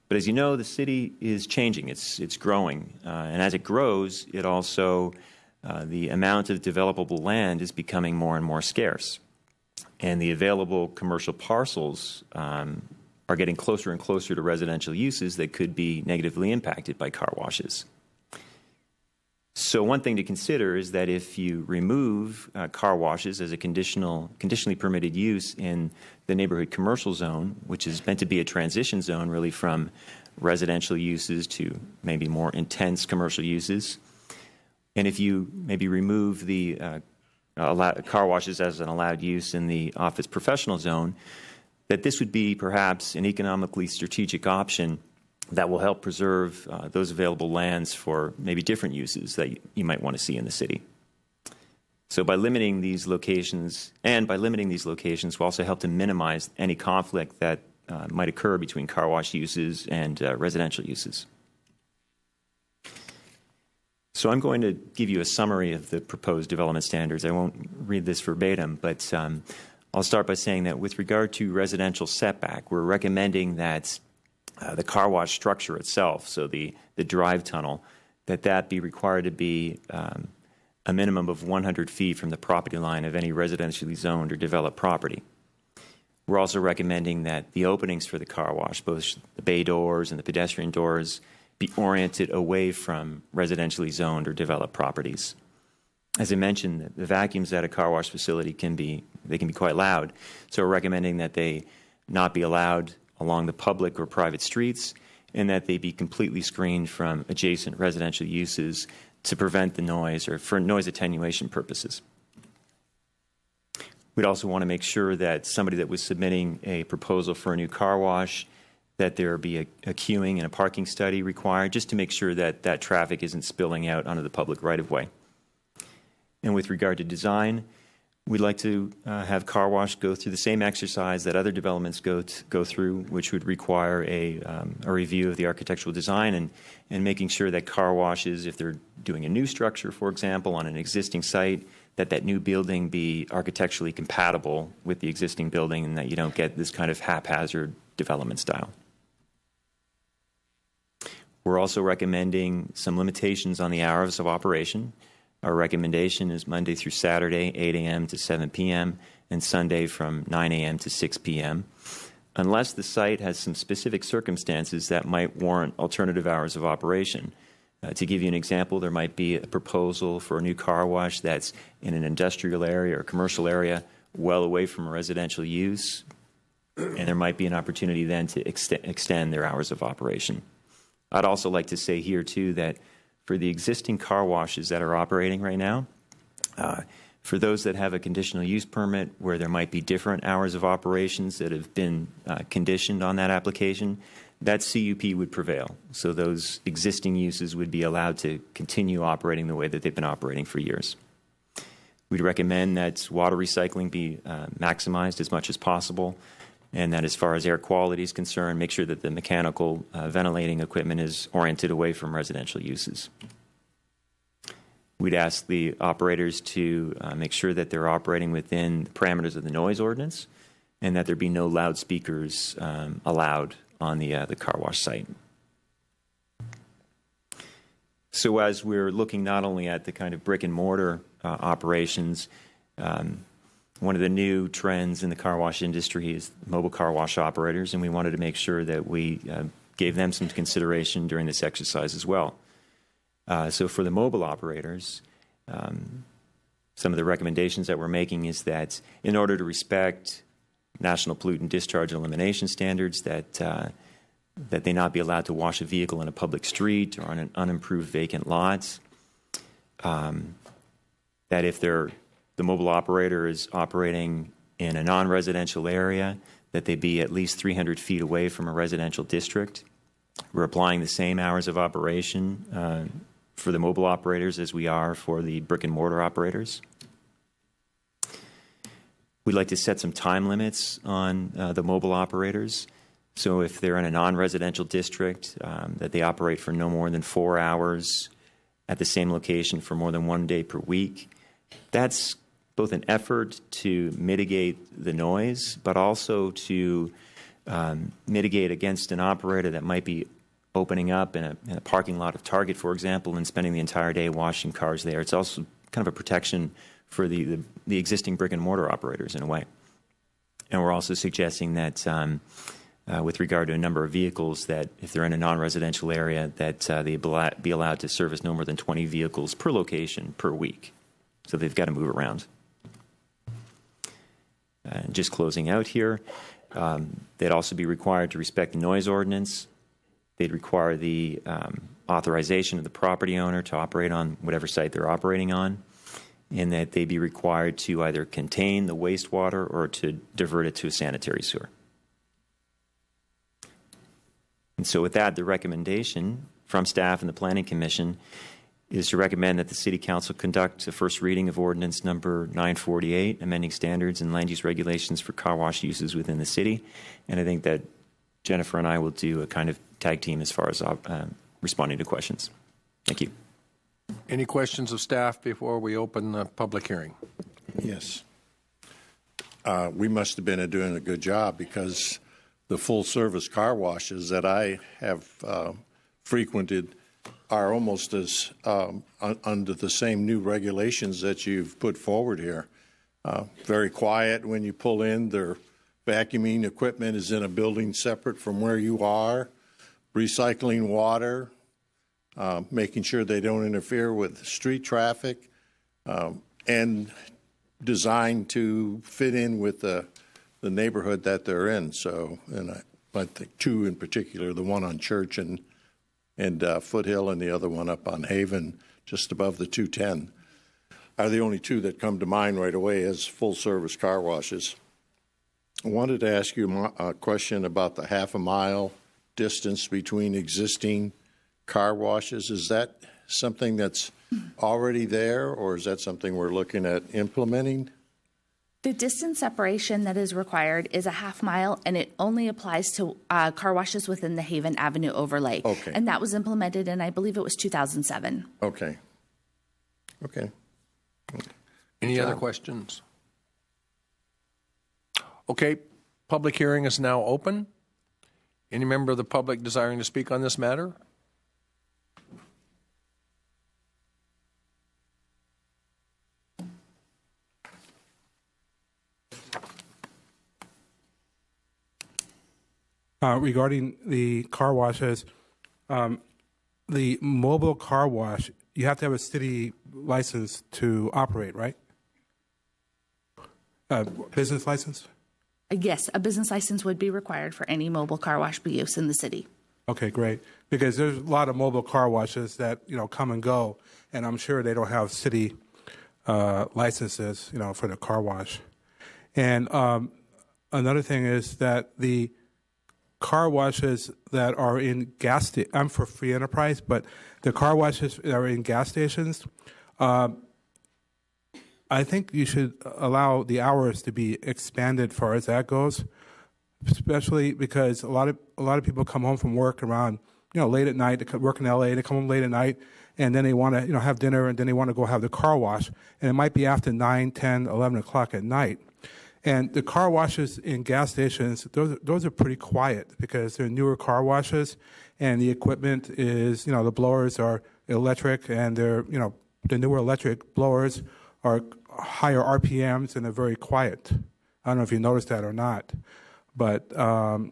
But as you know, the city is changing. It's growing. And as it grows, it also, the amount of developable land is becoming more and more scarce. And the available commercial parcels are getting closer and closer to residential uses that could be negatively impacted by car washes. So one thing to consider is that if you remove car washes as a conditionally permitted use in the neighborhood commercial zone, which is meant to be a transition zone really from residential uses to maybe more intense commercial uses, and if you maybe remove the car washes as an allowed use in the office professional zone, that this would be perhaps an economically strategic option that will help preserve those available lands for maybe different uses that you might want to see in the city. So by limiting these locations, we'll also help to minimize any conflict that might occur between car wash uses and residential uses. So I'm going to give you a summary of the proposed development standards. I won't read this verbatim, but I'll start by saying that with regard to residential setback, we're recommending that the car wash structure itself, so the drive tunnel, that be required to be a minimum of 100 feet from the property line of any residentially zoned or developed property. We're also recommending that the openings for the car wash, both the bay doors and the pedestrian doors, be oriented away from residentially zoned or developed properties. As I mentioned, the vacuums at a car wash facility can be quite loud, so we're recommending that they not be allowed along the public or private streets, and that they be completely screened from adjacent residential uses to prevent the noise or for noise attenuation purposes. We'd also want to make sure that somebody that was submitting a proposal for a new car wash, that there be a queuing and a parking study required, just to make sure that that traffic isn't spilling out onto the public right-of-way. And with regard to design, we'd like to have car wash go through the same exercise that other developments go through, which would require a review of the architectural design and making sure that car washes, if they're doing a new structure, for example, on an existing site, that new building be architecturally compatible with the existing building and that you don't get this kind of haphazard development style. We're also recommending some limitations on the hours of operation. Our recommendation is Monday through Saturday, 8 a.m. to 7 p.m., and Sunday from 9 a.m. to 6 p.m., unless the site has some specific circumstances that might warrant alternative hours of operation. To give you an example, there might be a proposal for a new car wash that's in an industrial area or commercial area well away from a residential use, and there might be an opportunity then to extend their hours of operation. I'd also like to say here, too, that for the existing car washes that are operating right now, for those that have a conditional use permit where there might be different hours of operations that have been conditioned on that application, that CUP would prevail. So those existing uses would be allowed to continue operating the way that they've been operating for years. We'd recommend that water recycling be maximized as much as possible, and that as far as air quality is concerned, make sure that the mechanical ventilating equipment is oriented away from residential uses. We'd ask the operators to make sure that they're operating within the parameters of the noise ordinance and that there be no loudspeakers allowed on the car wash site. So as we're looking not only at the kind of brick and mortar operations, one of the new trends in the car wash industry is mobile car wash operators, and we wanted to make sure that we gave them some consideration during this exercise as well. So for the mobile operators, some of the recommendations that we're making is that in order to respect national pollutant discharge elimination standards, that they not be allowed to wash a vehicle in a public street or on an unimproved vacant lot. That if the mobile operator is operating in a non-residential area, that they be at least 300 feet away from a residential district. We're applying the same hours of operation for the mobile operators as we are for the brick and mortar operators. We'd like to set some time limits on the mobile operators. So if they're in a non-residential district, that they operate for no more than 4 hours at the same location for more than 1 day per week. That's both an effort to mitigate the noise, but also to mitigate against an operator that might be opening up in a parking lot of Target, for example, and spending the entire day washing cars there. It's also kind of a protection for the existing brick and mortar operators in a way. And we're also suggesting that with regard to a number of vehicles, that if they're in a non-residential area, that they be allowed to service no more than 20 vehicles per location per week. So they've got to move around. Just closing out here, they'd also be required to respect the noise ordinance. They'd require the authorization of the property owner to operate on whatever site they're operating on, and that they be required to either contain the wastewater or to divert it to a sanitary sewer. And so with that, the recommendation from staff and the Planning Commission is to recommend that the City Council conduct a first reading of Ordinance Number 948, amending standards and land use regulations for car wash uses within the city. And I think that Jennifer and I will do a kind of tag team as far as responding to questions. Thank you. Any questions of staff before we open the public hearing? Yes. We must have been doing a good job, because the full-service car washes that I have frequented are almost as under the same new regulations that you've put forward here. Very quiet when you pull in. Their vacuuming equipment is in a building separate from where you are. Recycling water, making sure they don't interfere with street traffic, and designed to fit in with the neighborhood that they're in. So, and I think two in particular, the one on Church and Foothill, and the other one up on Haven, just above the 210, are the only two that come to mind right away as full-service car washes. I wanted to ask you a question about the half-a-mile distance between existing car washes. Is that something that's already there, or is that something we're looking at implementing? The distance separation that is required is a half mile, and it only applies to car washes within the Haven Avenue overlay. Okay. And that was implemented in, I believe it was 2007. Okay. Okay. Any other questions? Okay, public hearing is now open. Any member of the public desiring to speak on this matter? Regarding the car washes, the mobile car wash, you have to have a city license to operate, right? Business license? Yes, a business license would be required for any mobile car wash use in the city. Okay, great. Because there's a lot of mobile car washes that, come and go, and I'm sure they don't have city licenses, for the car wash. And another thing is that the car washes that are in I'm for free enterprise, but the car washes that are in gas stations, I I think you should allow the hours to be expanded as far as that goes, especially because a lot of people come home from work around late at night. They work in LA, they come home late at night, and then they want to have dinner, and then they want to go have the car wash, and it might be after 9, 10, 11 o'clock at night. And the car washes in gas stations, those are pretty quiet because they're newer car washes, and the equipment is, the blowers are electric, and they're, the newer electric blowers are higher RPMs and they're very quiet. I don't know if you noticed that or not, but I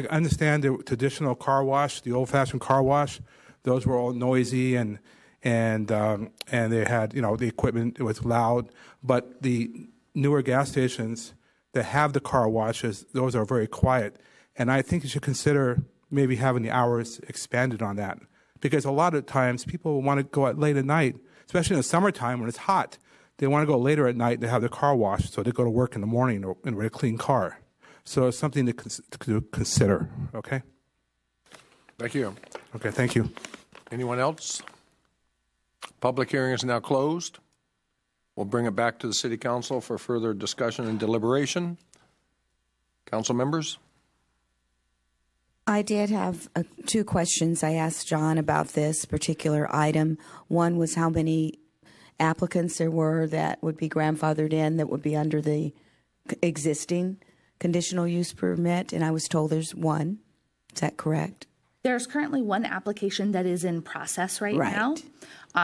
understand the traditional car wash, the old-fashioned car wash. Those were all noisy and they had the equipment, it was loud, but the newer gas stations that have the car washes, those are very quiet. And I think you should consider maybe having the hours expanded on that. Because a lot of times people want to go out late at night, especially in the summertime when it's hot. They want to go later at night to have their car washed, so they go to work in the morning with a clean car. So it's something to consider, okay? Thank you. Okay, thank you. Anyone else? Public hearing is now closed. We'll bring it back to the City Council for further discussion and deliberation. Council members? I did have 2 questions I asked John about this particular item. One was how many applicants there were that would be grandfathered in that would be under the existing conditional use permit, and I was told there's 1. Is that correct? There's currently 1 application that is in process right now.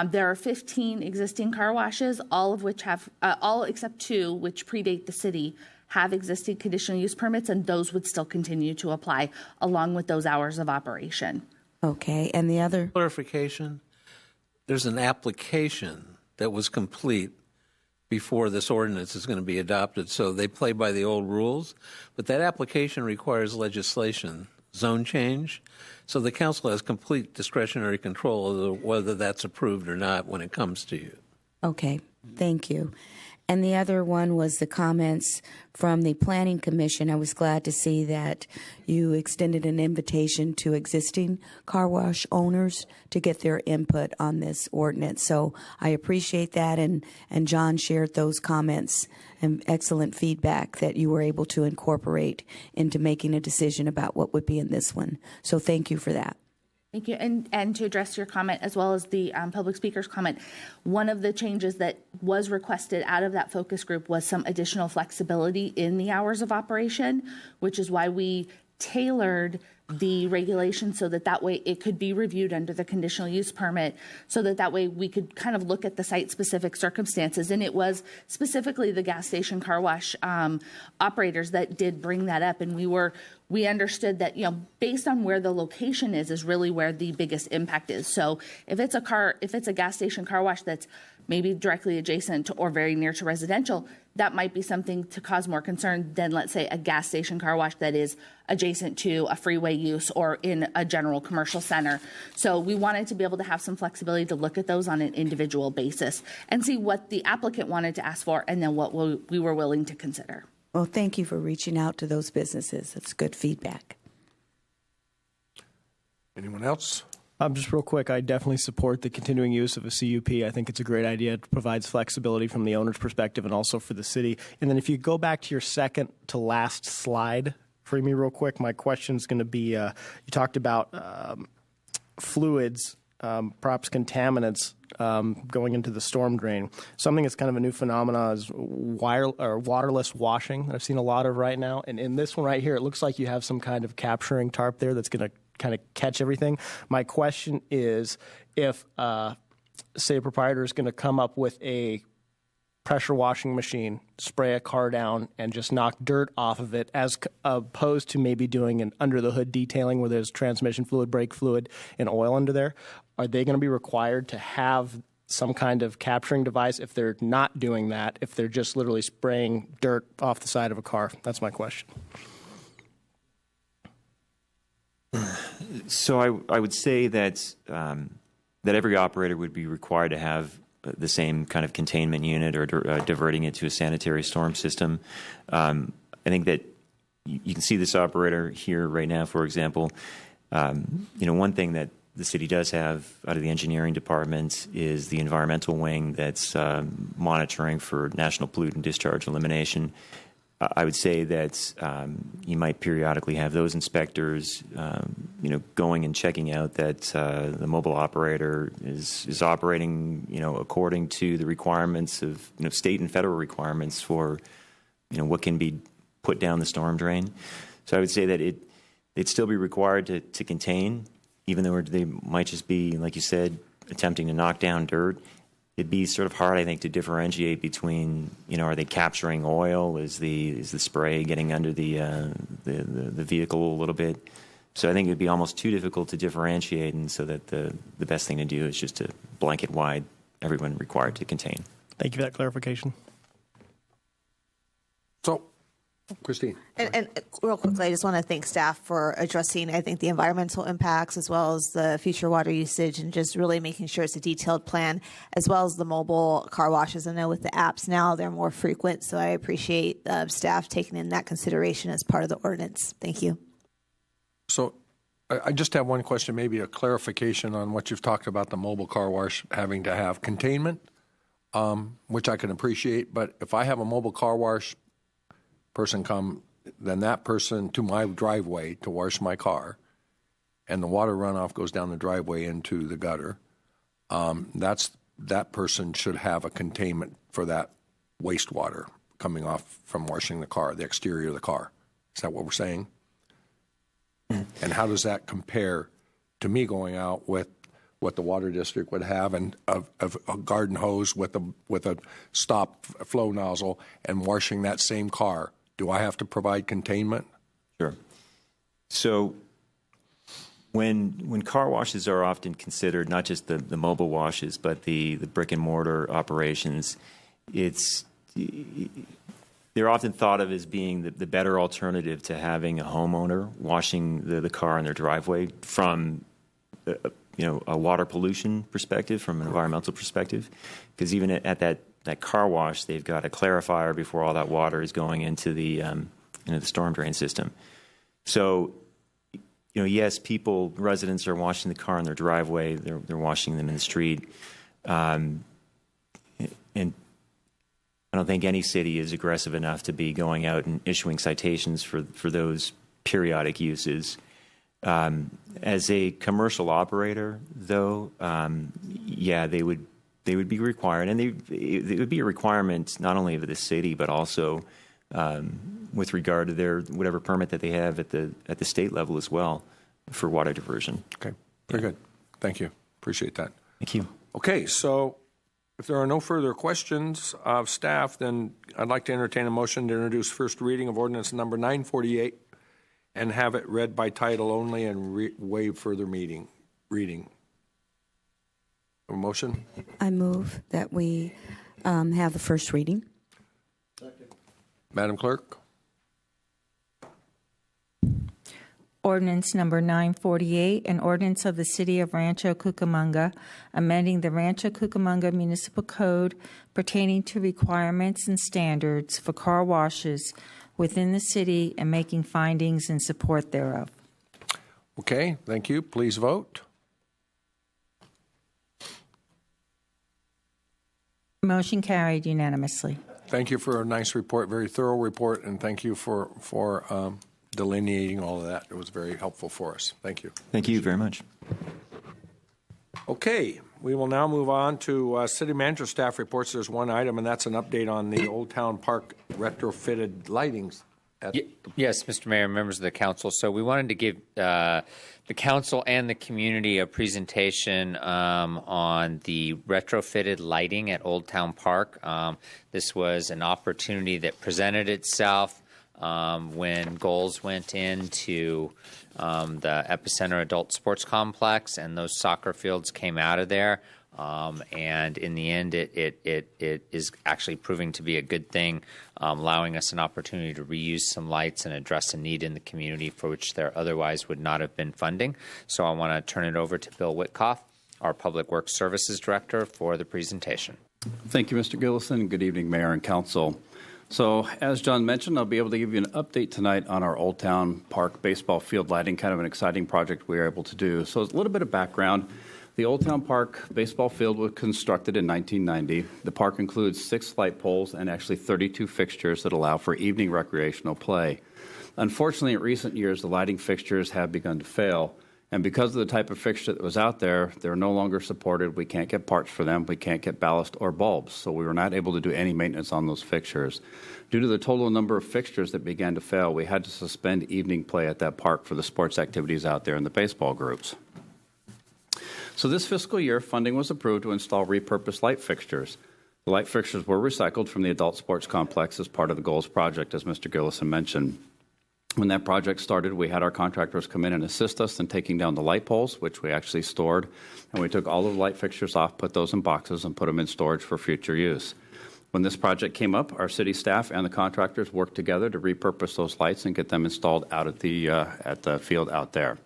There are 15 existing car washes, all of which have, all except 2, which predate the city, have existing conditional use permits, and those would still continue to apply along with those hours of operation. Okay, and the other? Clarification, there's an application that was complete before this ordinance is going to be adopted, so they play by the old rules, but that application requires legislation, zone change, so the council has complete discretionary control over whether that's approved or not when it comes to you. Okay, thank you. And the other one was the comments from the Planning Commission. I was glad to see that you extended an invitation to existing car wash owners to get their input on this ordinance. So I appreciate that, and John shared those comments and excellent feedback that you were able to incorporate into making a decision about what would be in this one. So thank you for that. Thank you. And to address your comment as well as the public speaker's comment, one of the changes that was requested out of that focus group was some additional flexibility in the hours of operation, which is why we tailored the regulation so that way it could be reviewed under the conditional use permit, so that way we could kind of look at the site-specific circumstances. And it was specifically the gas station car wash operators that did bring that up, and we understood that, based on where the location is really where the biggest impact is. So if it's a gas station car wash that's maybe directly adjacent to or very near to residential, that might be something to cause more concern than, let's say, a gas station car wash that is adjacent to a freeway use or in a general commercial center. So we wanted to be able to have some flexibility to look at those on an individual basis and see what the applicant wanted to ask for and then what we were willing to consider. Well, thank you for reaching out to those businesses. That's good feedback. Anyone else? Just real quick, I definitely support the continuing use of a CUP. I think it's a great idea. It provides flexibility from the owner's perspective and also for the city. And then if you go back to your second to last slide for me real quick, my question is going to be, you talked about fluids, perhaps contaminants going into the storm drain. Something that's kind of a new phenomenon is waterless washing that I've seen a lot of right now. And in this one right here, it looks like you have some kind of capturing tarp there that's going to kind of catch everything. My question is, if, say, a proprietor is going to come up with a pressure washing machine, spray a car down, and just knock dirt off of it, as opposed to maybe doing an under-the-hood detailing where there's transmission fluid, brake fluid, and oil under there, are they going to be required to have some kind of capturing device if they're not doing that, if they're just literally spraying dirt off the side of a car? That's my question. So I would say that that every operator would be required to have the same kind of containment unit or diverting it to a sanitary storm system. I think that you can see this operator here right now, for example. One thing that the city does have out of the engineering department is the environmental wing that's monitoring for national pollutant discharge elimination. I would say that you might periodically have those inspectors, going and checking out that the mobile operator is operating, according to the requirements of state and federal requirements for, what can be put down the storm drain. So I would say that it'd still be required to contain, even though they might just be, like you said, attempting to knock down dirt. It'd be sort of hard, I think, to differentiate between, are they capturing oil? Is the spray getting under the vehicle a little bit? So I think it'd be almost too difficult to differentiate, and so that the best thing to do is just to blanket wide everyone required to contain. Thank you for that clarification. So, Christine. And real quickly, I just want to thank staff for addressing, I think, the environmental impacts as well as the future water usage and just really making sure it's a detailed plan, as well as the mobile car washes. I know with the apps now, they're more frequent, so I appreciate staff taking in that consideration as part of the ordinance. Thank you. So I just have one question, maybe a clarification on what you've talked about, the mobile car wash having to have containment, which I can appreciate. But if I have a mobile car wash person come, then that person to my driveway to wash my car, and the water runoff goes down the driveway into the gutter, that person should have a containment for that wastewater coming off from washing the car, the exterior of the car. Is that what we're saying? And how does that compare to me going out with what the water district would have, and a garden hose with a stop flow nozzle and washing that same car? Do I have to provide containment? Sure. So when car washes are often considered, not just the mobile washes, but the brick and mortar operations, they're often thought of as being the better alternative to having a homeowner washing the car in their driveway from a water pollution perspective, from an environmental perspective, because even at that car wash, they've got a clarifier before all that water is going into the storm drain system. So, yes, residents are washing the car in their driveway. They're washing them in the street, and I don't think any city is aggressive enough to be going out and issuing citations for those periodic uses. As a commercial operator, though, they would be required, and it would be a requirement not only of the city but also with regard to their whatever permit that they have at the state level as well for water diversion. Okay, very good. Thank you. Appreciate that. Thank you. Okay, so if there are no further questions of staff, then I'd like to entertain a motion to introduce first reading of ordinance number 948 and have it read by title only and waive further reading. A motion? I move that we have the first reading. Second. Madam Clerk? Ordinance number 948, an ordinance of the City of Rancho Cucamonga, amending the Rancho Cucamonga Municipal Code pertaining to requirements and standards for car washes within the city and making findings in support thereof. Okay, thank you. Please vote. Motion carried unanimously. Thank you for a nice report, very thorough report, and thank you for delineating all of that. It was very helpful for us. Thank you. Thank you very much. Okay, we will now move on to City Manager staff reports. There's one item, and that's an update on the Old Town Park retrofitted lightings. Yes, Mr. Mayor, members of the council. So we wanted to give the council and the community a presentation on the retrofitted lighting at Old Town Park. This was an opportunity that presented itself when goals went into the Epicenter Adult Sports Complex, and those soccer fields came out of there. And in the end, it is actually proving to be a good thing, allowing us an opportunity to reuse some lights and address a need in the community for which there otherwise would not have been funding. So I want to turn it over to Bill Witkoff, our Public Works Services Director, for the presentation. Thank you, Mr. Gillison. Good evening, Mayor and Council. So, as John mentioned, I'll be able to give you an update tonight on our Old Town Park baseball field lighting, kind of an exciting project we were able to do. So, a little bit of background. The Old Town Park baseball field was constructed in 1990. The park includes 6 light poles and actually 32 fixtures that allow for evening recreational play. Unfortunately, in recent years, the lighting fixtures have begun to fail. And because of the type of fixture that was out there, they're no longer supported. We can't get parts for them. We can't get ballast or bulbs. So we were not able to do any maintenance on those fixtures. Due to the total number of fixtures that began to fail, we had to suspend evening play at that park for the sports activities out there in the baseball groups. So this fiscal year, funding was approved to install repurposed light fixtures. The light fixtures were recycled from the adult sports complex as part of the goals project, as Mr. Gillison mentioned. When that project started, we had our contractors come in and assist us in taking down the light poles, which we actually stored, and we took all of the light fixtures off, put those in boxes, and put them in storage for future use. When this project came up, our city staff and the contractors worked together to repurpose those lights and get them installed out at the field out there.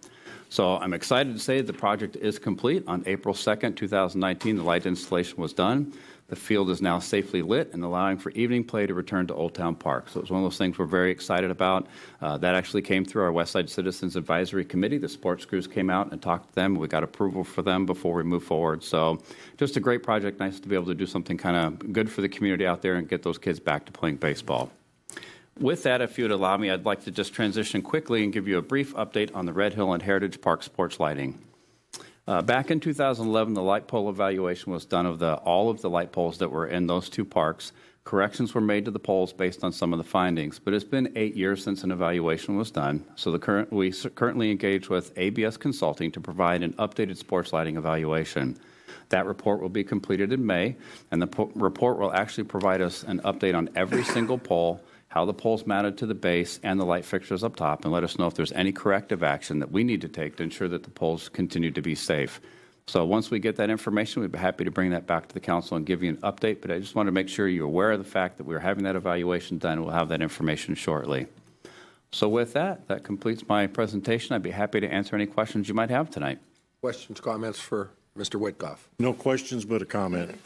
So I'm excited to say the project is complete. On April 2nd, 2019, the light installation was done. The field is now safely lit and allowing for evening play to return to Old Town Park. So it was one of those things we're very excited about. That actually came through our Westside Citizens Advisory Committee. The sports crews came out and talked to them. We got approval for them before we move forward. So just a great project. Nice to be able to do something kind of good for the community out there and get those kids back to playing baseball. With that, if you would allow me, I'd like to just transition quickly and give you a brief update on the Red Hill and Heritage Park sports lighting. Back in 2011, the light pole evaluation was done of all of the light poles that were in those 2 parks. Corrections were made to the poles based on some of the findings, but it's been 8 years since an evaluation was done. So we currently engage with ABS Consulting to provide an updated sports lighting evaluation. That report will be completed in May, and the report will actually provide us an update on every single pole, how the poles mounted to the base and the light fixtures up top, and let us know if there's any corrective action that we need to take to ensure that the poles continue to be safe. So once we get that information, we'd be happy to bring that back to the council and give you an update, but I just want to make sure you're aware of the fact that we're having that evaluation done. We'll have that information shortly. So with that, that completes my presentation. I'd be happy to answer any questions you might have tonight. Questions, comments for Mr. Whitkoff? No questions, but a comment.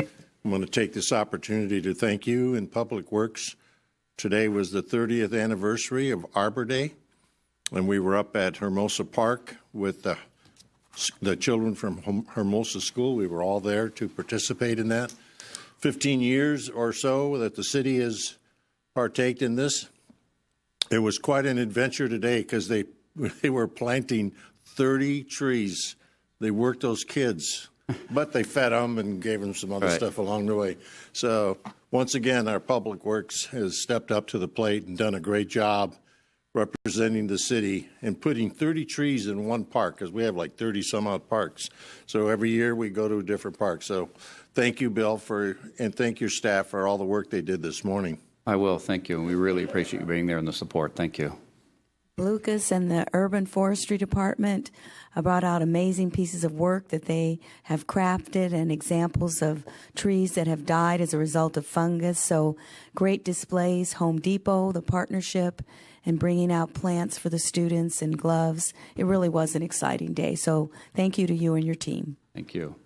I'm going to take this opportunity to thank you and Public Works. Today was the 30th anniversary of Arbor Day, and we were up at Hermosa Park with the children from Hermosa School. We were all there to participate in that. 15 years or so that the city has partaked in this. It was quite an adventure today because they were planting 30 trees. They worked those kids, but they fed them and gave them some other stuff along the way. So once again, our Public Works has stepped up to the plate and done a great job representing the city and putting 30 trees in one park, because we have like 30 some odd parks. So every year we go to a different park. So thank you, Bill, and thank your staff for all the work they did this morning. I will. Thank you. And we really appreciate you being there and the support. Thank you. Lucas and the Urban Forestry Department brought out amazing pieces of work that they have crafted and examples of trees that have died as a result of fungus. So great displays, Home Depot, the partnership, and bringing out plants for the students and gloves. It really was an exciting day. So thank you to you and your team. Thank you.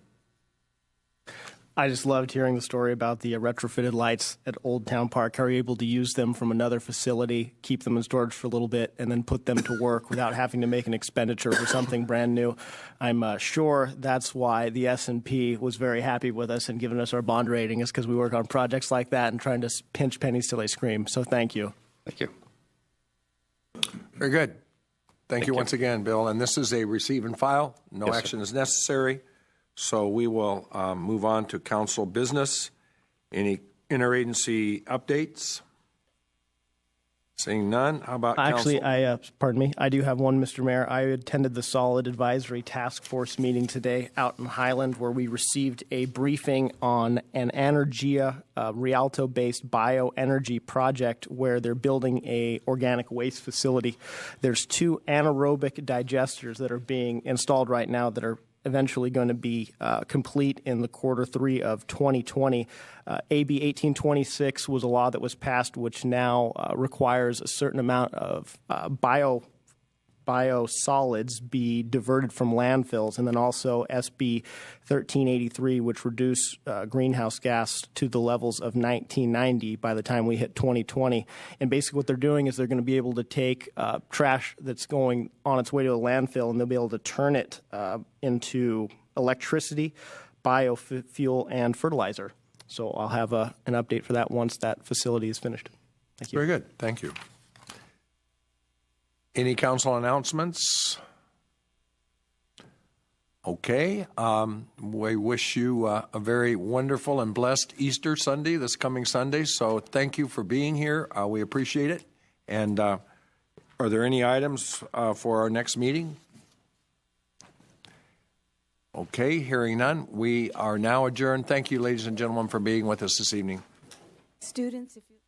I just loved hearing the story about the retrofitted lights at Old Town Park. How are you able to use them from another facility, keep them in storage for a little bit, and then put them to work without having to make an expenditure for something brand new? I'm sure that's why the S&P was very happy with us and giving us our bond rating, is because we work on projects like that and trying to pinch pennies till they scream. So thank you. Thank you. Very good. Thank you once again, Bill. And this is a receive and file. No Yes, action sir. is necessary. So we will move on to council business. Any interagency updates? Seeing none, how about Actually, council? pardon me, I do have one, Mr. Mayor. I attended the Solid Advisory Task Force meeting today out in Highland, where we received a briefing on an Energia Rialto-based bioenergy project where they're building a organic waste facility. There's 2 anaerobic digesters that are being installed right now that are eventually going to be complete in the Q3 of 2020. AB 1826 was a law that was passed which now requires a certain amount of biosolids be diverted from landfills, and then also SB 1383, which reduce greenhouse gas to the levels of 1990 by the time we hit 2020. And basically what they're doing is they're going to be able to take trash that's going on its way to a landfill, and they'll be able to turn it into electricity, biofuel, and fertilizer. So I'll have an update for that once that facility is finished. Thank you. Very good. Thank you. Any council announcements? Okay. We wish you a very wonderful and blessed Easter Sunday, this coming Sunday. So thank you for being here. We appreciate it. And are there any items for our next meeting? Okay. Hearing none, we are now adjourned. Thank you, ladies and gentlemen, for being with us this evening. Students, if you